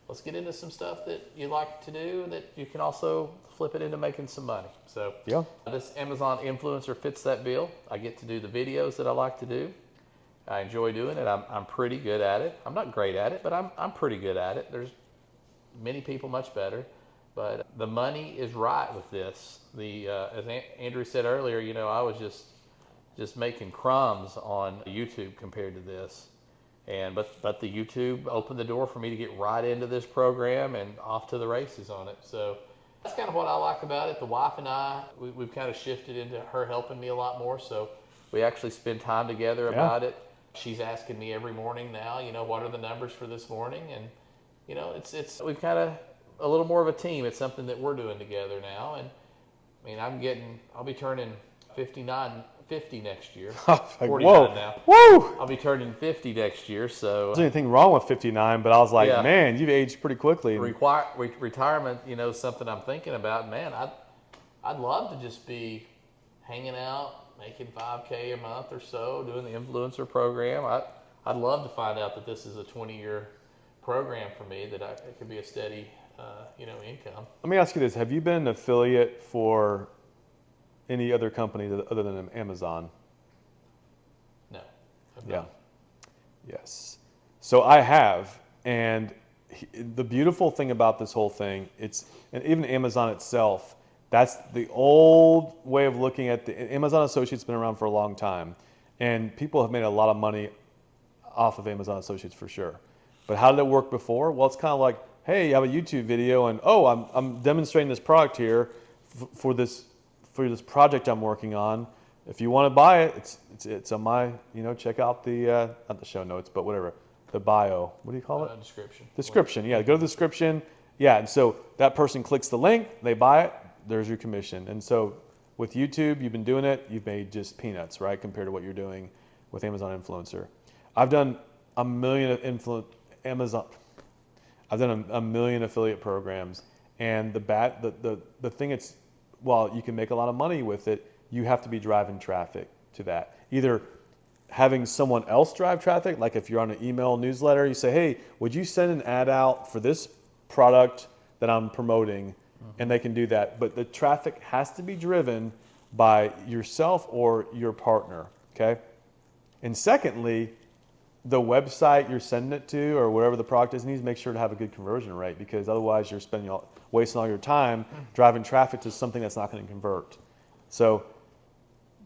Let's get into some stuff that you like to do that you can also flip it into making some money. So Yeah. this Amazon Influencer fits that bill. I get to do the videos that I like to do. I enjoy doing it. I'm pretty good at it. I'm not great at it, but I'm pretty good at it. There's many people much better, but the money is right with this. As Andrew said earlier, I was just making crumbs on YouTube compared to this. But the YouTube opened the door for me to get right into this program and off to the races on it. So that's kind of what I like about it. The wife and I, we've kind of shifted into her helping me a lot more. So we actually spend time together about it. She's asking me every morning now, what are the numbers for this morning? And, we've kind of a little more of a team. It's something that we're doing together now. And I mean, I'll be turning 50 next year. 49 now. Whoa! I'll be turning 50 next year, so There's anything wrong with 59, but I was like, Yeah. man, you've aged pretty quickly. retirement, is something I'm thinking about. Man, I'd love to just be hanging out, making $5K a month or so, doing the influencer program. I'd love to find out that this is a 20-year program for me, that it could be a steady, income. Let me ask you this. Have you been an affiliate for any other company other than Amazon? No. Yeah. Yes. So I have, and the beautiful thing about this whole thing, and even Amazon itself, that's the old way of looking at Amazon Associates been around for a long time, and people have made a lot of money off of Amazon Associates for sure. But how did it work before? Well, it's kind of like, hey, you have a YouTube video, and I'm demonstrating this product here for this project I'm working on. If you want to buy it, it's on my, check out the not the show notes, but whatever, the bio. What do you call it? Description. Yeah, go to the description. Yeah, and so that person clicks the link, they buy it, there's your commission. And so with YouTube, you've been doing it, you've made just peanuts, right, compared to what you're doing with Amazon Influencer. I've done a million affiliate programs, and the thing while you can make a lot of money with it, you have to be driving traffic to that. Either having someone else drive traffic, like if you're on an email newsletter, you say, hey, would you send an ad out for this product that I'm promoting? And they can do that. But the traffic has to be driven by yourself or your partner, okay? And secondly, the website you're sending it to or whatever the product is needs to make sure to have a good conversion rate, because otherwise you're wasting all your time driving traffic to something that's not going to convert. So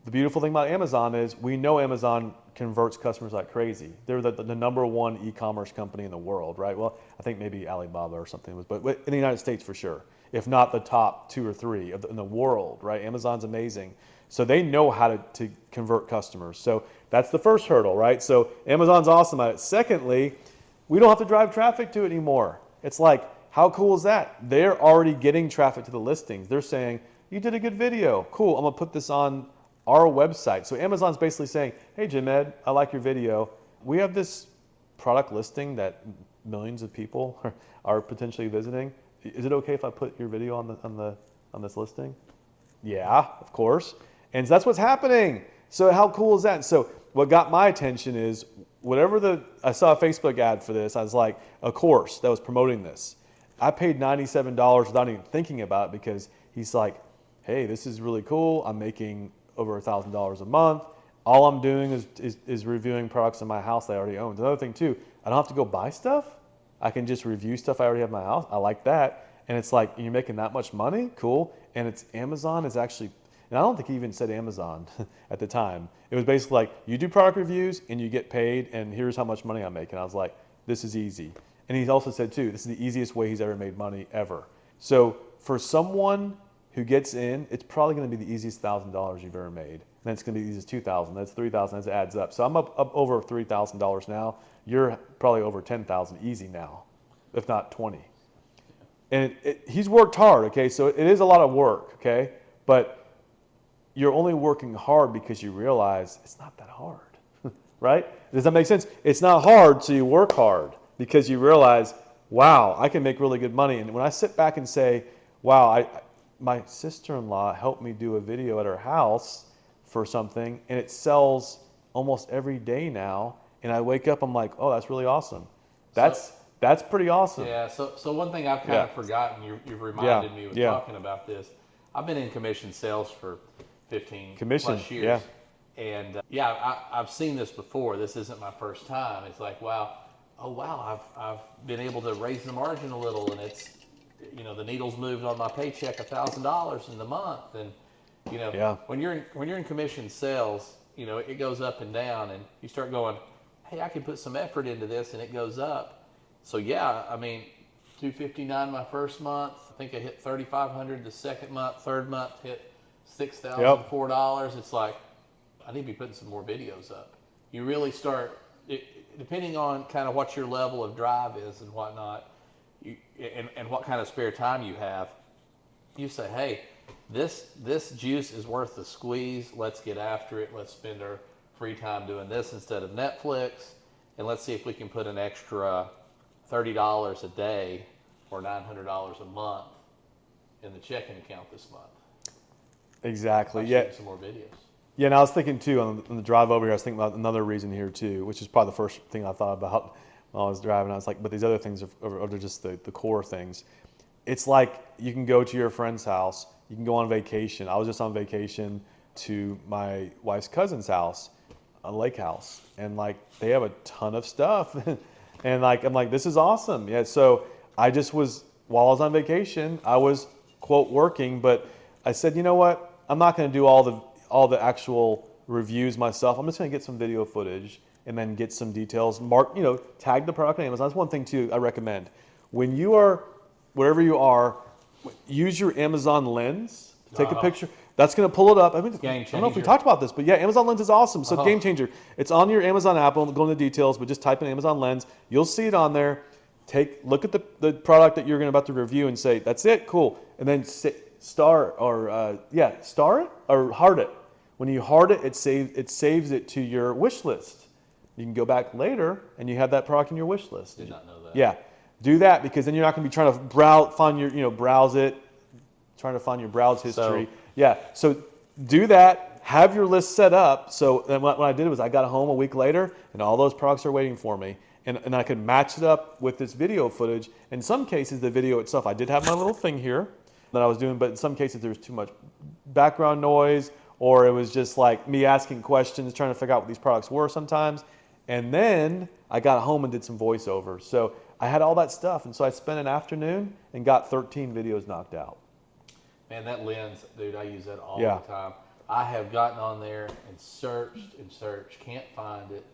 the beautiful thing about Amazon is we know Amazon converts customers like crazy. They're the number one e-commerce company in the world, right? Well, I think maybe Alibaba or something was, but in the United States for sure, if not the top 2 or 3 in the world, right? Amazon's amazing. So they know how to convert customers. So that's the first hurdle, right? So Amazon's awesome at it. Secondly, we don't have to drive traffic to it anymore. It's like, how cool is that? They're already getting traffic to the listings. They're saying, you did a good video. Cool, I'm gonna put this on our website. So Amazon's basically saying, hey, Jim Ed, I like your video. We have this product listing that millions of people are potentially visiting, is it okay if I put your video on this listing? Yeah, of course. And so that's what's happening. So how cool is that? So what got my attention is I saw a Facebook ad for this. I was like, a course that was promoting this. I paid $97 without even thinking about it because he's like, hey, this is really cool. I'm making over $1,000 a month. All I'm doing is reviewing products in my house that I already own. Another thing too, I don't have to go buy stuff. I can just review stuff I already have in my house. I like that. And it's like, you're making that much money? Cool. And it's Amazon is actually, and I don't think he even said Amazon at the time. It was basically like, you do product reviews and you get paid and here's how much money I'm making. I was like, this is easy. And he also said too, this is the easiest way he's ever made money ever. So for someone who gets in, it's probably going to be the easiest $1,000 you've ever made. Then it's going to be the easiest $2,000. That's $3,000. As it adds up. So I'm up over $3,000 now. You're probably over $10,000 easy now, if not 20. And he's worked hard. Okay, so it is a lot of work. Okay, but you're only working hard because you realize it's not that hard, right? Does that make sense? It's not hard, so you work hard because you realize, wow, I can make really good money. And when I sit back and say, wow, my sister-in-law helped me do a video at her house for something, and it sells almost every day now. And I wake up, I'm like, oh, that's really awesome. That's pretty awesome. Yeah. So one thing I've kind of forgotten, you've reminded me with talking about this. I've been in commission sales for 15 plus years. Yeah. And I've seen this before. This isn't my first time. It's like, wow, I've been able to raise the margin a little, and it's, the needle's moved on my paycheck $1,000 in the month, and when you're in commission sales, it goes up and down, and you start going, hey, I can put some effort into this, and it goes up. So I mean, $259 my first month. I think I hit $3,500 the second month. Third month hit $6,004. It's like, I need to be putting some more videos up. You really start, depending on kind of what your level of drive is and whatnot, and what kind of spare time you have, you say, hey, this juice is worth the squeeze. Let's get after it. Let's spend our free time doing this instead of Netflix, and let's see if we can put an extra $30 a day or $900 a month in the checking account this month. Exactly. Some more videos. Yeah, and I was thinking too on the drive over here. I was thinking about another reason here too, which is probably the first thing I thought about when I was driving. I was like, but these other things are just the core things. It's like you can go to your friend's house. You can go on vacation. I was just on vacation to my wife's cousin's house, a lake house, and like they have a ton of stuff. And like, I'm like, this is awesome. Yeah. So I just was, while I was on vacation, I was quote working, but I said, you know what? I'm not going to do all the actual reviews myself. I'm just going to get some video footage and then get some details. Tag the product on Amazon. That's one thing too I recommend. When you are, wherever you are, use your Amazon Lens. Take a picture. That's going to pull it up. I mean, I don't know if we talked about this, but yeah, Amazon Lens is awesome. So Game Changer. It's on your Amazon app. I won't go into details, but just type in Amazon Lens. You'll see it on there. Look at the product that you're about to review and say, that's it, cool. And then star it or heart it. When you heart it, it saves it to your wish list. You can go back later and you have that product in your wish list. Did not know that. Yeah, do that because then you're not going to be trying to browse it, trying to find your browse history. So do that. Have your list set up. So then what I did was I got home a week later and all those products are waiting for me. And I could match it up with this video footage. In some cases, the video itself, I did have my little thing here that I was doing, but in some cases there was too much background noise, or it was just like me asking questions, trying to figure out what these products were sometimes. And then I got home and did some voiceover. So I had all that stuff. And so I spent an afternoon and got 13 videos knocked out. Man, that lens, dude, I use that all the time. I have gotten on there and searched, can't find it.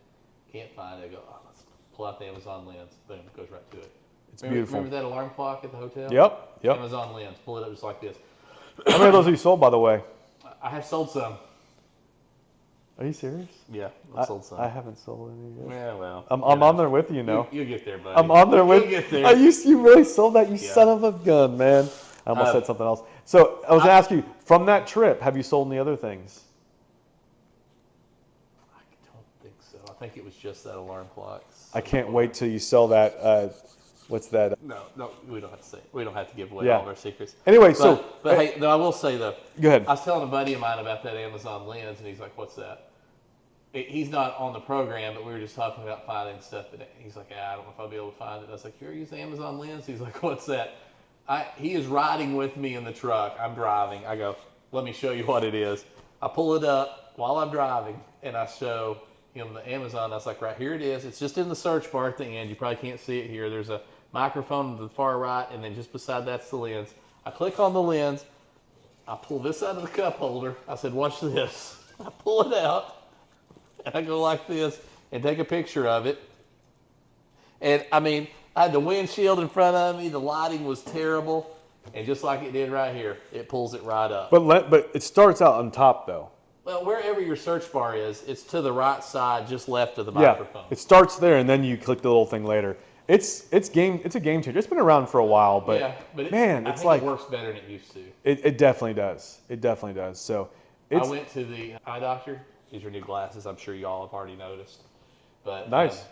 I go, let's pull out the Amazon Lens. Boom, it goes right to it. It's beautiful. Remember that alarm clock at the hotel? Yep. Amazon Lens, pull it up just like this. How many of those have you sold, by the way? I have sold some. Are you serious? Yeah, I've sold some. I haven't sold any yet. Yeah, well. I'm on there with you now. You'll get there, buddy. I'm on there with you. You'll get there. You really sold that, you son of a gun, man. I almost said something else. So I was going to ask you, from that trip, have you sold any other things? I don't think so. I think it was just that alarm clock. I can't wait till you sell that What's that? No, we don't have to say. We don't have to give away Yeah. all of our secrets. Anyway, but hey, though I will say though. Go ahead. I was telling a buddy of mine about that Amazon lens, and he's like, "What's that?" He's not on the program, but we were just talking about finding stuff. And he's like, I don't know if I'll be able to find it. I was like, "You ever use the Amazon lens?" He's like, "What's that?" He is riding with me in the truck. I'm driving. I go, "Let me show you what it is." I pull it up while I'm driving, and I show him the Amazon. I was like, "Right here it is. It's just in the search bar at the end. You probably can't see it here. There's a microphone to the far right, and then just beside that's the lens." I click on the lens. I pull this out of the cup holder. I said, "Watch this." I pull it out, and I go like this and take a picture of it. And I mean, I had the windshield in front of me. The lighting was terrible. And just like it did right here, it pulls it right up. But it starts out on top though. Well, wherever your search bar is, it's to the right side, just left of the Yeah, microphone. it starts there, and then you click the little thing later. It's a game changer. It's been around for a while, but, man, I it's think like it works better than it used to. it definitely does. It definitely does. So I went to the eye doctor. These are new glasses. I'm sure y'all have already noticed. But nice.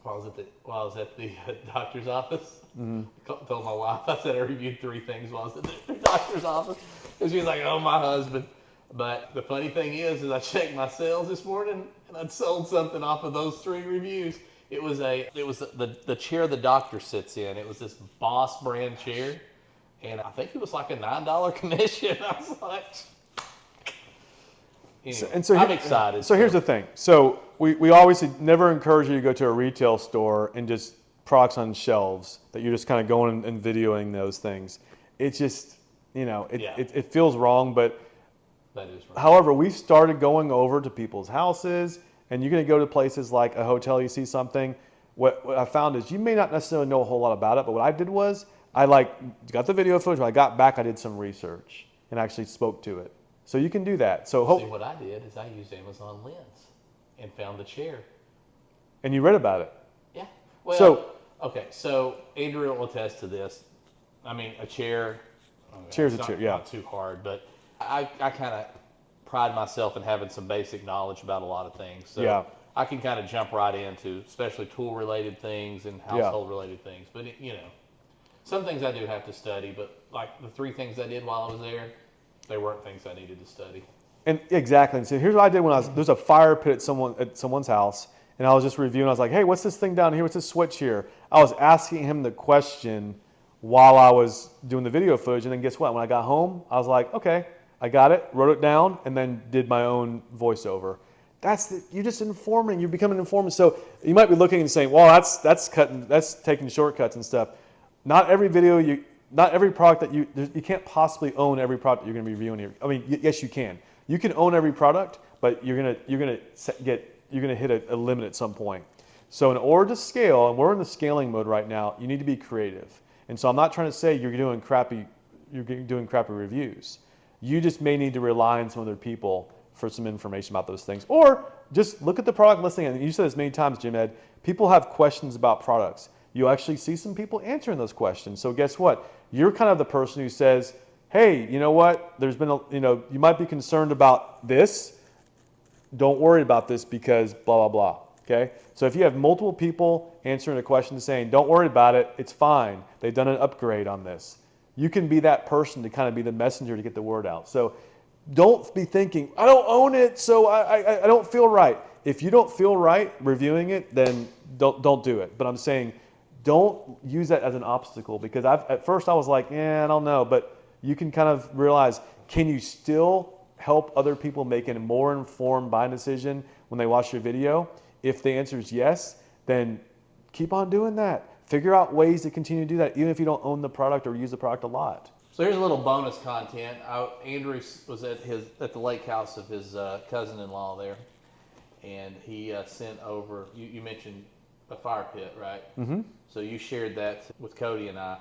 While I was at the doctor's office, told my wife, I said I reviewed 3 things while I was at the doctor's office. And she was like, "Oh, my husband." But the funny thing is I checked my sales this morning, and I'd sold something off of those 3 reviews. It was the chair the doctor sits in. It was this Boss brand chair, and I think it was like a $9 commission. I was like, anyway, I'm excited. So here's the thing. So we obviously never encourage you to go to a retail store and just products on shelves that you're just kind of going and videoing those things. It's just, it feels wrong, but that is right. However, we started going over to people's houses, and you're going to go to places like a hotel, you see something. What I found is you may not necessarily know a whole lot about it, but what I did was I got the video footage. When I got back, I did some research and actually spoke to it. So you can do that. So see, what I did is I used Amazon Lens and found the chair. And you read about it. Yeah. Well, so Andrew will attest to this. I mean, a chair. Chair's a chair, yeah. Not too hard, but I kind of pride myself in having some basic knowledge about a lot of things. So yeah. I can kind of jump right into, especially tool-related things and household-related things. But, some things I do have to study, but like the 3 things I did while I was there, they weren't things I needed to study. And exactly. So here's what I did there's a fire pit at someone's house, and I was just reviewing. I was like, "Hey, what's this thing down here? What's this switch here?" I was asking him the question while I was doing the video footage, and then guess what? When I got home, I was like, "Okay, I got it," wrote it down, and then did my own voiceover. You're just informing. You're becoming an informant. So you might be looking and saying, "Well, that's taking shortcuts and stuff." Not every product that you can't possibly own every product that you're going to be reviewing here. I mean, yes, you can. You can own every product, but you're gonna hit a limit at some point. So in order to scale, and we're in the scaling mode right now, you need to be creative. And so I'm not trying to say you're doing crappy reviews. You just may need to rely on some other people for some information about those things, or just look at the product listing. And you said this many times, Jim Ed. People have questions about products. You actually see some people answering those questions. So guess what? You're kind of the person who says, "Hey, you know what? There's been you might be concerned about this. Don't worry about this because blah, blah, blah." Okay? So if you have multiple people answering a question saying, "Don't worry about it, it's fine. They've done an upgrade on this." You can be that person to kind of be the messenger to get the word out. So don't be thinking, "I don't own it, so I don't feel right." If you don't feel right reviewing it, then don't do it. But I'm saying don't use that as an obstacle, because at first I was like, I don't know. But you can kind of realize, can you still help other people make a more informed buying decision when they watch your video? If the answer is yes, then keep on doing that. Figure out ways to continue to do that, even if you don't own the product or use the product a lot. So here's a little bonus content. Andrew was at the lake house of his cousin-in-law there, and he sent over. You mentioned a fire pit, right? Mm-hmm. So you shared that with Cody and I,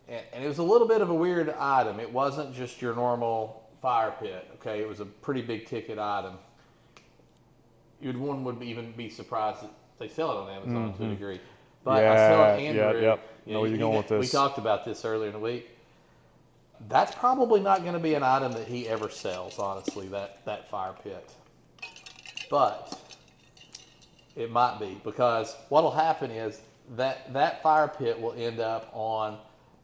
and it was a little bit of a weird item. It wasn't just your normal fire pit. Okay, it was a pretty big ticket item. One would even be surprised that they sell it on Amazon to a degree. But I was telling Andrew, know where you're going with this. We talked about this earlier in the week. That's probably not going to be an item that he ever sells, honestly, that fire pit. But it might be, because what'll happen is that fire pit will end up on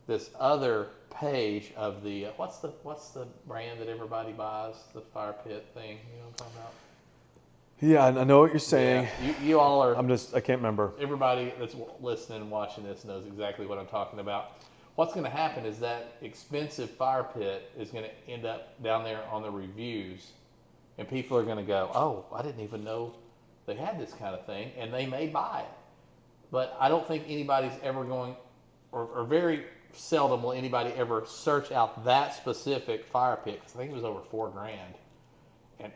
this other page of the what's the brand that everybody buys, the fire pit thing, you know what I'm talking about? Yeah, I know what you're saying. Yeah, you all are. I can't remember. Everybody that's listening and watching this knows exactly what I'm talking about. What's going to happen is that expensive fire pit is going to end up down there on the reviews, and people are going to go, oh, I didn't even know they had this kind of thing, and they may buy it. But I don't think anybody's ever going, or very seldom will anybody ever search out that specific fire pit, because I think it was over $4,000,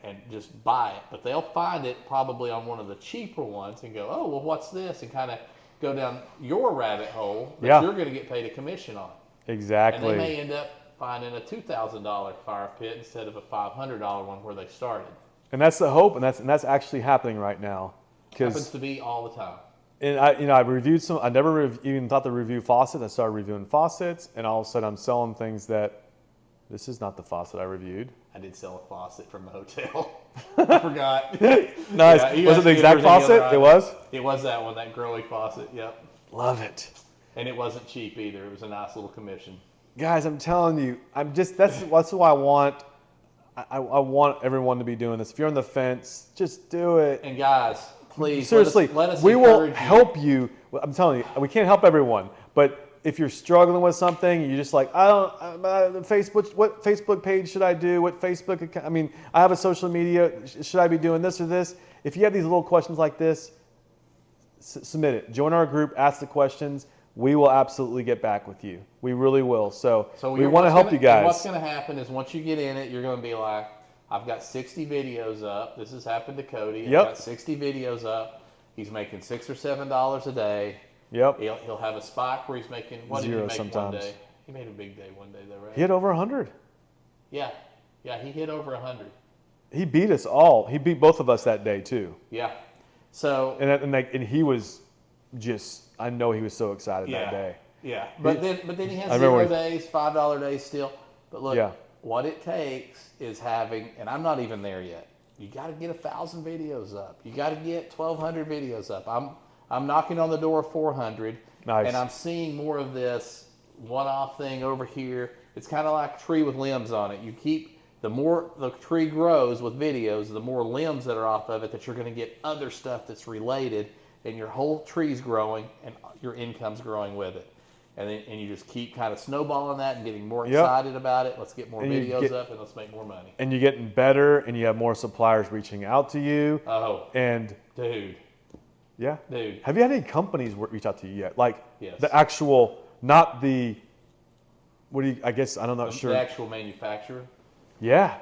and just buy it. But they'll find it probably on one of the cheaper ones and go, oh, well, what's this? And kind of go down your rabbit hole that you're going to get paid a commission on. Exactly. And they may end up finding a $2,000 fire pit instead of a $500 one where they started. And that's the hope, and that's actually happening right now. Happens to be all the time. And I reviewed some. I never even thought to review faucets. I started reviewing faucets, and all of a sudden I'm selling things that this is not the faucet I reviewed. I did sell a faucet from the hotel. I forgot. Nice. Yeah, was it the exact faucet? It was? It was that one, that girly faucet. Yep. Love it. And it wasn't cheap either. It was a nice little commission. Guys, I'm telling you, that's what I want. I want everyone to be doing this. If you're on the fence, just do it. And guys, please, seriously, let us we will help you. I'm telling you, we can't help everyone, but if you're struggling with something, you're just like, Facebook, what Facebook page should I do? What Facebook account? I mean, I have a social media. Should I be doing this or this? If you have these little questions like this, submit it. Join our group, ask the questions. We will absolutely get back with you. We really will. So we want to help you guys. What's going to happen is once you get in it, you're going to be like, I've got 60 videos up. This has happened to Cody. Yep. I've got 60 videos up. He's making $6 or $7 a day. Yep. He'll have a spike where he's making, what did he make sometimes. one day? He made a big day one day though, right? He hit over 100. Yeah, he hit over 100. He beat us all. He beat both of us that day too. Yeah. So and he was just, I know he was so excited that day. Yeah. But then he has 0 days, $5 days still. But look, what it takes is having, and I'm not even there yet. You got to get 1,000 videos up. You got to get 1,200 videos up. I'm knocking on the door of 400. Nice. And I'm seeing more of this one-off thing over here. It's kind of like a tree with limbs on it. The more the tree grows with videos, the more limbs that are off of it that you're going to get other stuff that's related, and your whole tree's growing and your income's growing with it. And you just keep kind of snowballing that and getting more excited about it. Let's get more videos up and let's make more money. And you're getting better, and you have more suppliers reaching out to you. Oh. And dude. Yeah. Dude. Have you had any companies reach out to you yet? Like yes. The actual, not the, I guess, I don't know, sure. The actual manufacturer? Yeah.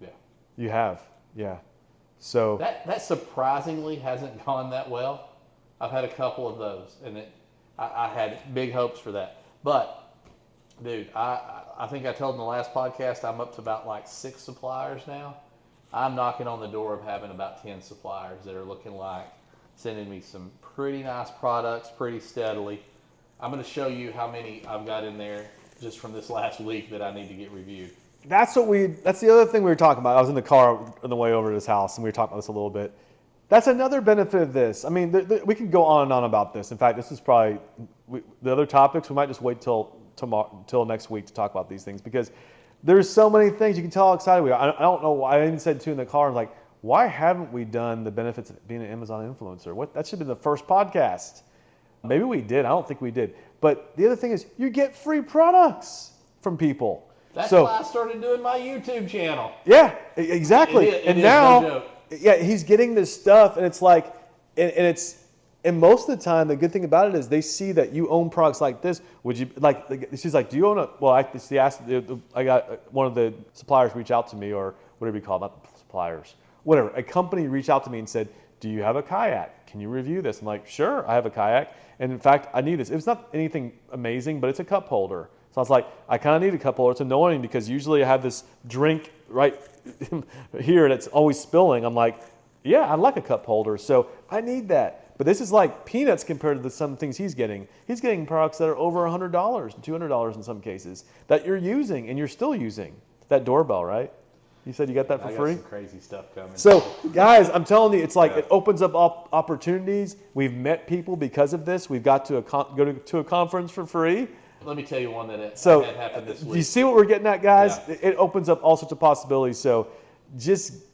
Yeah. You have. Yeah. So. That surprisingly hasn't gone that well. I've had a couple of those, and I had big hopes for that. But, dude, I think I told in the last podcast I'm up to about like 6 suppliers now. I'm knocking on the door of having about 10 suppliers that are looking like sending me some pretty nice products pretty steadily. I'm going to show you how many I've got in there just from this last week that I need to get reviewed. That's the other thing we were talking about. I was in the car on the way over to this house, and we were talking about this a little bit. That's another benefit of this. I mean, we can go on and on about this. In fact, this is probably the other topics. We might just wait till next week to talk about these things, because there's so many things. You can tell how excited we are. I don't know why. I even said too in the car, like, why haven't we done the benefits of being an Amazon influencer? That should have been the first podcast. Maybe we did. I don't think we did. But the other thing is, you get free products from people. That's why I started doing my YouTube channel. Yeah, exactly. It is no joke. Yeah, he's getting this stuff, and it's like, and most of the time, the good thing about it is they see that you own products like this. Would you like? She's like, do you own a? Well, I got one of the suppliers reach out to me, or whatever you call them, not suppliers, whatever. A company reached out to me and said, do you have a kayak? Can you review this? I'm like, sure, I have a kayak, and in fact, I need this. It's not anything amazing, but it's a cup holder. So I was like, I kind of need a cup holder. It's annoying because usually I have this drink right here and it's always spilling. I'm like, yeah, I like a cup holder, so I need that. But this is like peanuts compared to some things he's getting. He's getting products that are over $100, $200 in some cases that you're using and you're still using. That doorbell, right? You said you got that for I free? got some crazy stuff coming. So, guys, I'm telling you, it's like Yeah. it opens up opportunities. We've met people because of this. We've got to go to a conference for free. Let me tell you one that So, had happened this do week. you see what we're getting at, guys? Yeah. It opens up all sorts of possibilities. So, just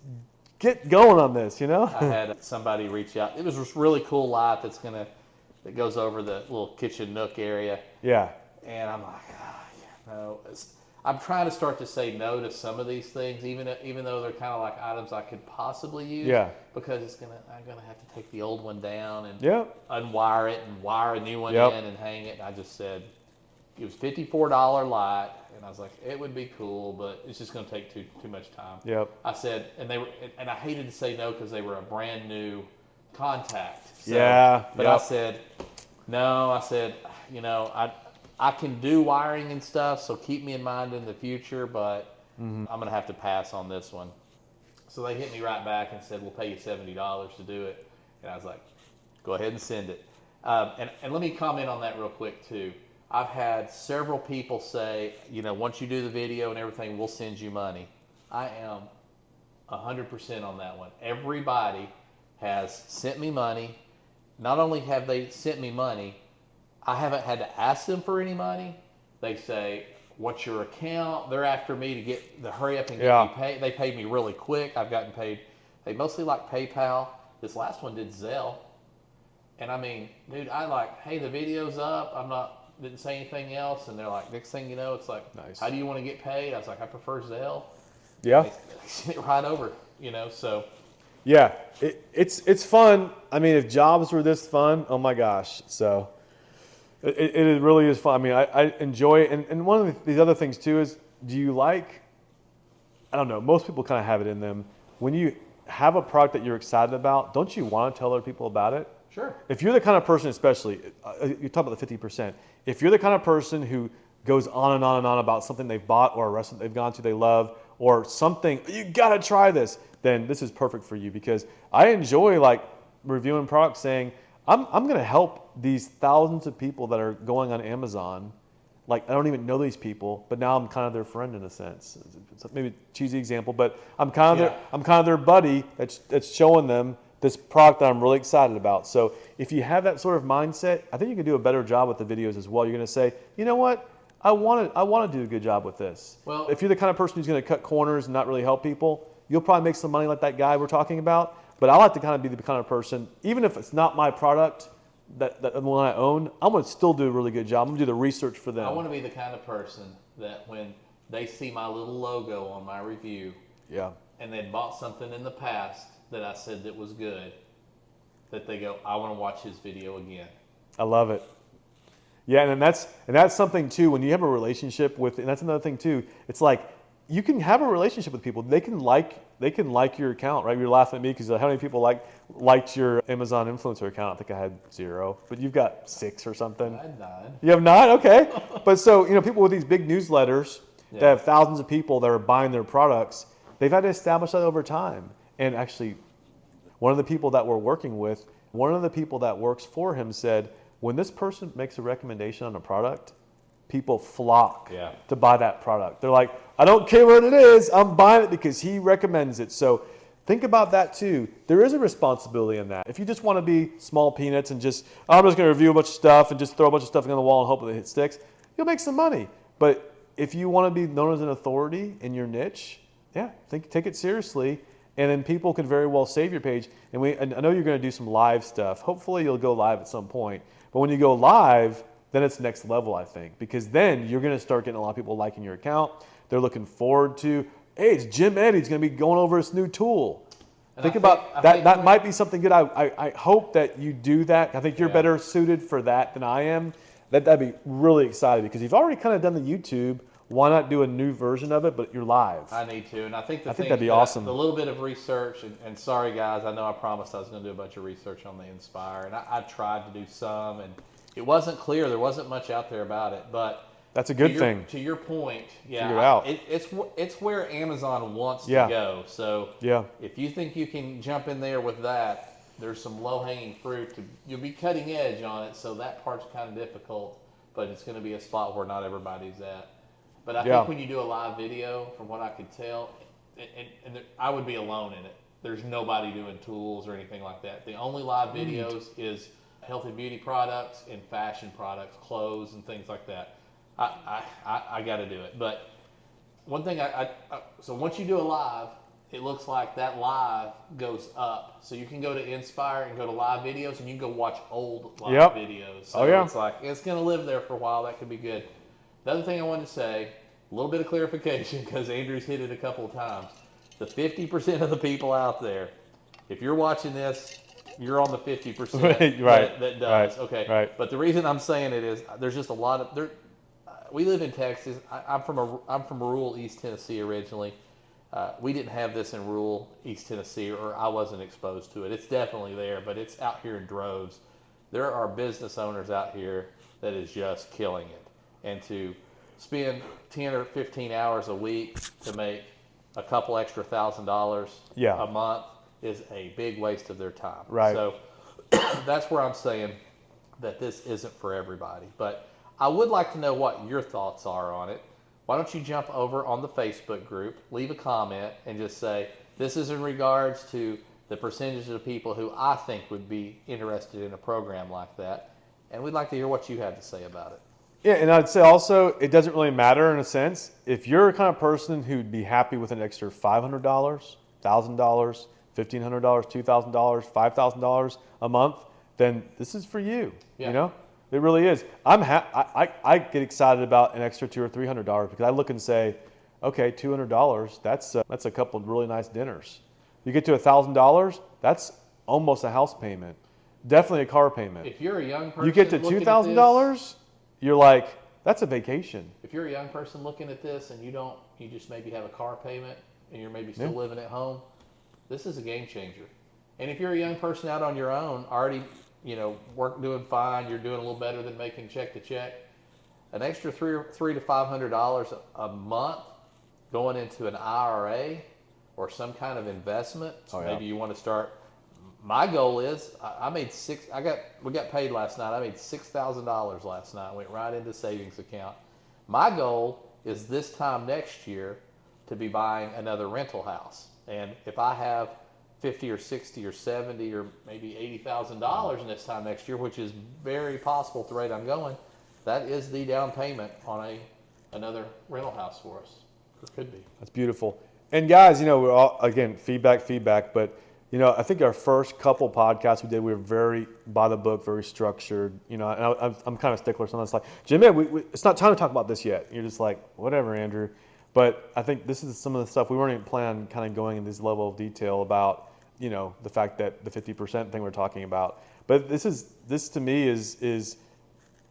get going on this, you know? I had somebody reach out. It was this really cool light that goes over the little kitchen nook area, Yeah. and I'm like, no. I'm trying to start to say no to some of these things, even though they're kind of like items I could possibly use. Yeah. Because I'm gonna have to take the old one down and Yep. unwire it and wire a new one Yep. in and hang it. And I just said it was $54 light, and I was like, it would be cool, but it's just gonna take too much time. Yep. I said, and I hated to say no because they were a brand new contact. So, Yeah, But yep. I said, no. I said, I can do wiring and stuff, so keep me in mind in the future, but I'm going to have to pass on this one. So they hit me right back and said, we'll pay you $70 to do it. And I was like, go ahead and send it. And let me comment on that real quick, too. I've had several people say, once you do the video and everything, we'll send you money. I am 100% on that one. Everybody has sent me money. Not only have they sent me money, I haven't had to ask them for any money. They say, what's your account? They're after me to hurry up and get me paid. They paid me really quick. I've gotten paid. They mostly like PayPal. This last one did Zelle. And I mean, dude, hey, the video's up. Didn't say anything else. And they're like, next thing you know, it's like, Nice. How do you want to get paid? I was like, I prefer Zelle. Yeah. They sent it right over, so. Yeah. It's fun. I mean, if jobs were this fun, oh my gosh. So it really is fun. I mean, I enjoy it. And one of these other things too is, do you like, I don't know, most people kind of have it in them. When you have a product that you're excited about, don't you want to tell other people about it? Sure. If you're the kind of person, especially, you talk about the 50%, if you're the kind of person who goes on and on and on about something they've bought or a restaurant they've gone to they love or something, you got to try this, then this is perfect for you, because I enjoy like reviewing products saying, I'm going to help these thousands of people that are going on Amazon. Like, I don't even know these people, but now I'm kind of their friend in a sense. It's maybe a cheesy example, but I'm kind of their buddy that's showing them this product that I'm really excited about. So if you have that sort of mindset, I think you can do a better job with the videos as well. You're going to say, you know what? I want to do a good job with this. Well, if you're the kind of person who's going to cut corners and not really help people, you'll probably make some money like that guy we're talking about. But I like to kind of be the kind of person, even if it's not my product, that the one I own, I'm going to still do a really good job. I'm going to do the research for them. I want to be the kind of person that when they see my little logo on my review, Yeah. and they'd bought something in the past that I said that was good, that they go, I want to watch his video again. I love it. Yeah, and that's something too. When you have a relationship with, and that's another thing too. It's like you can have a relationship with people. They can like your account, right? You're laughing at me because how many people liked your Amazon influencer account? I think I had 0, but you've got 6 or something. I had 9. You have 9, okay. But so people with these big newsletters that Yeah. have thousands of people that are buying their products, they've had to establish that over time. And actually, one of the people that we're working with, one of the people that works for him said, when this person makes a recommendation on a product, people flock Yeah. to buy that product. They're like, I don't care what it is, I'm buying it because he recommends it. So think about that too. There is a responsibility in that. If you just want to be small peanuts and I'm just going to review a bunch of stuff and just throw a bunch of stuff on the wall and hope that it sticks, you'll make some money. But if you want to be known as an authority in your niche, take it seriously. And then people could very well save your page. And I know you're going to do some live stuff. Hopefully you'll go live at some point. But when you go live, then it's next level, I think. Because then you're going to start getting a lot of people liking your account. They're looking forward to, hey, it's Jim Eddy. He's going to be going over this new tool. Think about that. That might be something good. I hope that you do that. I think you're better suited for that than I am. That'd be really exciting because you've already kind of done the YouTube. Why not do a new version of it, but you're live? I need to, and I think that'd be awesome. The little bit of research, and sorry guys, I know I promised I was going to do a bunch of research on the Inspire, and I tried to do some, and it wasn't clear. There wasn't much out there about it, but that's a good thing. To your point, Figure it out. It's where Amazon wants to go. So if you think you can jump in there with that, there's some low-hanging fruit. You'll be cutting edge on it, so that part's kind of difficult, but it's going to be a spot where not everybody's at. But I think when you do a live video, from what I could tell, I would be alone in it. There's nobody doing tools or anything like that. The only live videos is health and beauty products and fashion products, clothes and things like that. I got to do it. But one thing so once you do a live, it looks like that live goes up. So you can go to Inspire and go to live videos, and you can go watch old live videos. So it's like, it's going to live there for a while. That could be good. The other thing I wanted to say, a little bit of clarification, because Andrew's hit it a couple of times. The 50% of the people out there, if you're watching this, you're on the 50% right, that does. right, okay. Right. But the reason I'm saying it is there's just a lot of we live in Texas. I'm from rural East Tennessee originally. We didn't have this in rural East Tennessee, or I wasn't exposed to it. It's definitely there, but it's out here in droves. There are business owners out here that is just killing it. And to spend 10 or 15 hours a week to make a couple extra $1,000 a month is a big waste of their time. Right. So that's where I'm saying that this isn't for everybody. But I would like to know what your thoughts are on it. Why don't you jump over on the Facebook group, leave a comment, and just say, this is in regards to the percentage of people who I think would be interested in a program like that. And we'd like to hear what you have to say about it. Yeah, and I'd say also, it doesn't really matter in a sense. If you're a kind of person who'd be happy with an extra $500, $1,000, $1,500, $2,000, $5,000 a month, then this is for you. Yeah. You know, it really is. I get excited about an extra $200 or $300 because I look and say, okay, $200, that's a couple of really nice dinners. You get to $1,000, that's almost a house payment, definitely a car payment. If you're a young person, you get to $2,000, you're like, that's a vacation. If you're a young person looking at this and you just maybe have a car payment and you're maybe still living at home, this is a game changer. And if you're a young person out on your own, already, doing fine, you're doing a little better than making check to check, an extra $300 to $500 a month going into an IRA or some kind of investment. Maybe you want to start. My goal is, we got paid last night. I made $6,000 last night. Went right into savings account. My goal is this time next year to be buying another rental house. And if I have $50 or $60 or $70 or maybe $80,000 in this time next year, which is very possible at the rate I'm going, that is the down payment on another rental house for us. It could be. That's beautiful. And guys, we're all, again, feedback, but I think our first couple podcasts we did, we were very by the book, very structured. And I'm kind of stickler. So it's like, Jimmy, it's not time to talk about this yet. You're just like, whatever, Andrew. But I think this is some of the stuff we weren't even planning on kind of going in this level of detail about, the fact that the 50% thing we're talking about. But this to me is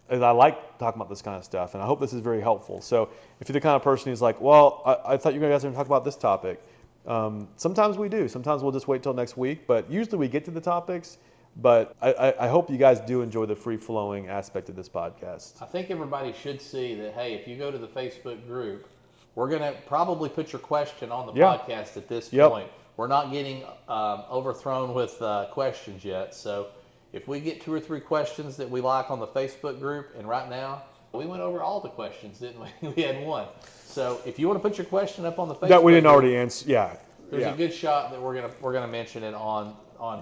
I like talking about this kind of stuff, and I hope this is very helpful. So if you're the kind of person who's like, well, I thought you guys were going to talk about this topic. Sometimes we do. Sometimes we'll just wait till next week, but usually we get to the topics. But I hope you guys do enjoy the free-flowing aspect of this podcast. I think everybody should see that, hey, if you go to the Facebook group, we're going to probably put your question on the podcast at this point. We're not getting overthrown with questions yet. So if we get 2 or 3 questions that we like on the Facebook group, and right now, we went over all the questions, didn't we? We had one. So if you want to put your question up on the Facebook that we didn't group, already answer, there's a good shot that we're gonna mention it on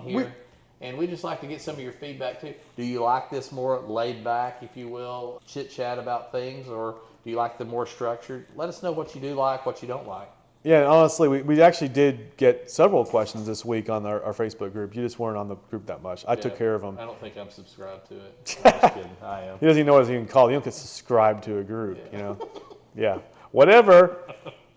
here. And we just like to get some of your feedback too. Do you like this more laid back, if you will, chit chat about things, or do you like the more structured? Let us know what you do like, what you don't like. Yeah, and honestly, we actually did get several questions this week on our Facebook group. You just weren't on the group that much. I took care of them. I don't think I'm subscribed to it. I'm just kidding. I am. He doesn't even know what it's even called. You don't get subscribed to a group, Yeah, whatever.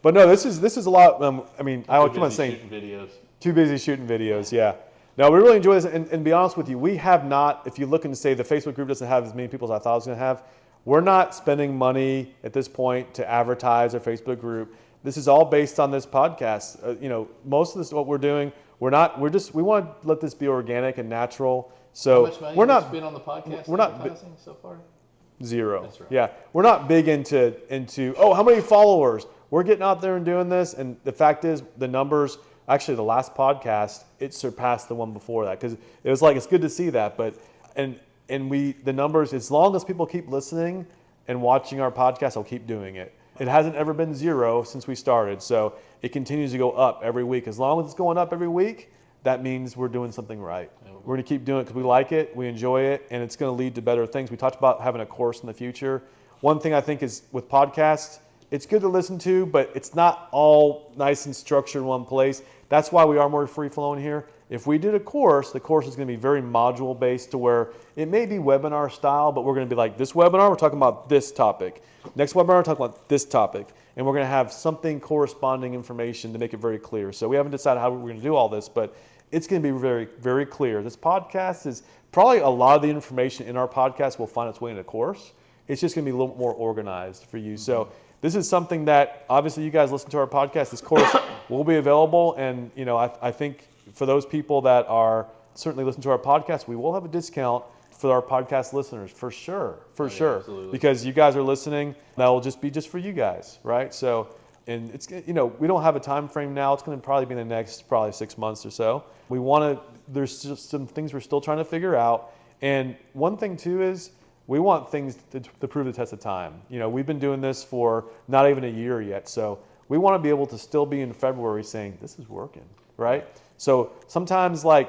But no, this is a lot. I keep on saying videos. Too busy shooting videos. Yeah. No, we really enjoy this. And to be honest with you, we have not. If you look and say the Facebook group doesn't have as many people as I thought it was going to have, we're not spending money at this point to advertise our Facebook group. This is all based on this podcast. Most of this, what we're doing, we want to let this be organic and natural. So how much money we're not spent on the podcast we're not advertising so far? 0. That's right. Yeah, we're not big into how many followers. We're getting out there and doing this, and the fact is, the numbers. Actually, the last podcast, it surpassed the one before that, because it was like, it's good to see that, but the numbers, as long as people keep listening and watching our podcast, I'll keep doing it. It hasn't ever been 0 since we started. So it continues to go up every week. As long as it's going up every week, that means we're doing something right. We're going to keep doing it because we like it, we enjoy it, and it's going to lead to better things. We talked about having a course in the future. One thing I think is with podcasts, it's good to listen to, but it's not all nice and structured in one place. That's why we are more free-flowing here. If we did a course, the course is going to be very module-based to where it may be webinar style, but we're going to be like, this webinar, we're talking about this topic. Next webinar, we're talking about this topic. And we're going to have something corresponding information to make it very clear. So we haven't decided how we're going to do all this, but it's going to be very, very clear. This podcast is probably a lot of the information in our podcast will find its way in a course. It's just going to be a little more organized for you. So this is something that obviously you guys listen to our podcast. This course will be available. And, you know, I think for those people that are certainly listening to our podcast, we will have a discount for our podcast listeners for sure, sure. Absolutely. Because you guys are listening. That will just be just for you guys, right? So, and it's, you know, we don't have a time frame now. It's going to probably be in the next 6 months or so. We want to, there's just some things we're still trying to figure out. And one thing too is we want things to prove the test of time. You know, we've been doing this for not even a year yet. So we want to be able to still be in February saying, this is working, right? So sometimes, like,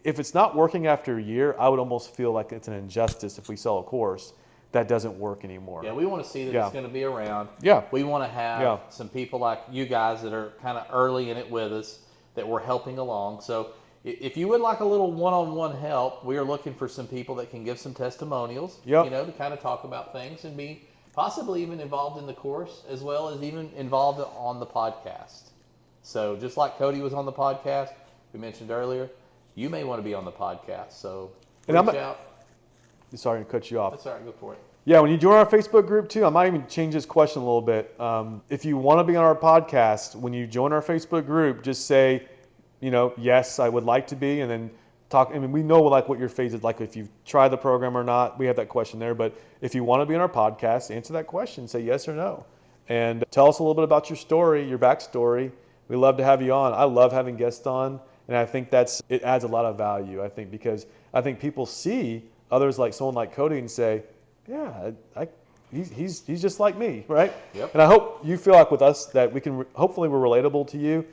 if it's not working after a year, I would almost feel like it's an injustice if we sell a course that doesn't work anymore. Yeah, we want to see that it's going to be around. Yeah. We want to have some people like you guys that are kind of early in it with us that we're helping along. So if you would like a little one-on-one help, we are looking for some people that can give some testimonials, you know, to kind of talk about things and be possibly even involved in the course as well as even involved on the podcast. So just like Cody was on the podcast, we mentioned earlier, you may want to be on the podcast. So reach out. Sorry to cut you off. That's all right. Go for it. Yeah, when you join our Facebook group too, I might even change this question a little bit. If you want to be on our podcast, when you join our Facebook group, just say, you know, yes, I would like to be, and then talk. I mean, we know like what your phase is like if you've tried the program or not. We have that question there. But if you want to be on our podcast, answer that question. Say yes or no, and tell us a little bit about your story, your backstory. We love to have you on. I love having guests on, and I think it adds a lot of value. I think because I think people see others like someone like Cody and say, yeah, he's just like me, right? Yep. And I hope you feel like with us that we can, hopefully we're relatable to you.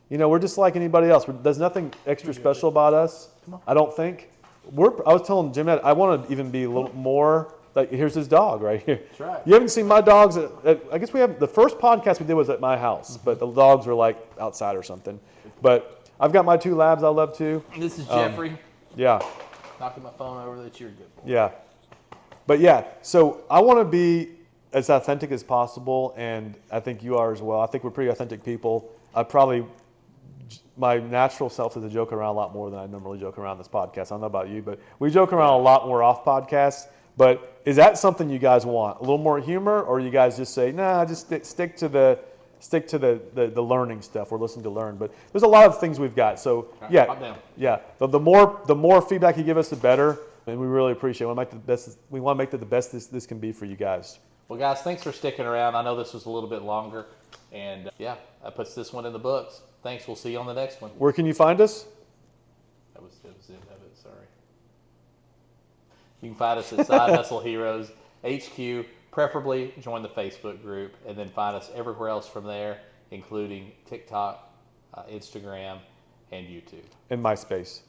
You know, we're just like anybody else. There's nothing extra special about us, I don't think. I was telling Jim that I want to even be a little more, like, here's his dog right here. That's right. You haven't seen my dogs. I guess the first podcast we did was at my house, but the dogs were like outside or something. But I've got my 2 labs I love too. This is Jeffrey. Yeah. Knocking my phone over that you're good for. Yeah. But yeah, so I want to be as authentic as possible, and I think you are as well. I think we're pretty authentic people. My natural self is to joke around a lot more than I normally joke around this podcast. I don't know about you, but we joke around a lot more off podcasts. But is that something you guys want? A little more humor, or you guys just say, nah, just stick to the learning stuff. We're listening to learn. But there's a lot of things we've got. So yeah. The more feedback you give us, the better. And we really appreciate it. We want to make the best this can be for you guys. Well, guys, thanks for sticking around. I know this was a little bit longer. And that puts this one in the books. Thanks. We'll see you on the next one. Where can you find us? That was the end of it. Sorry. You can find us at Side Hustle Heroes HQ. Preferably join the Facebook group, and then find us everywhere else from there, including TikTok, Instagram, and YouTube. And MySpace.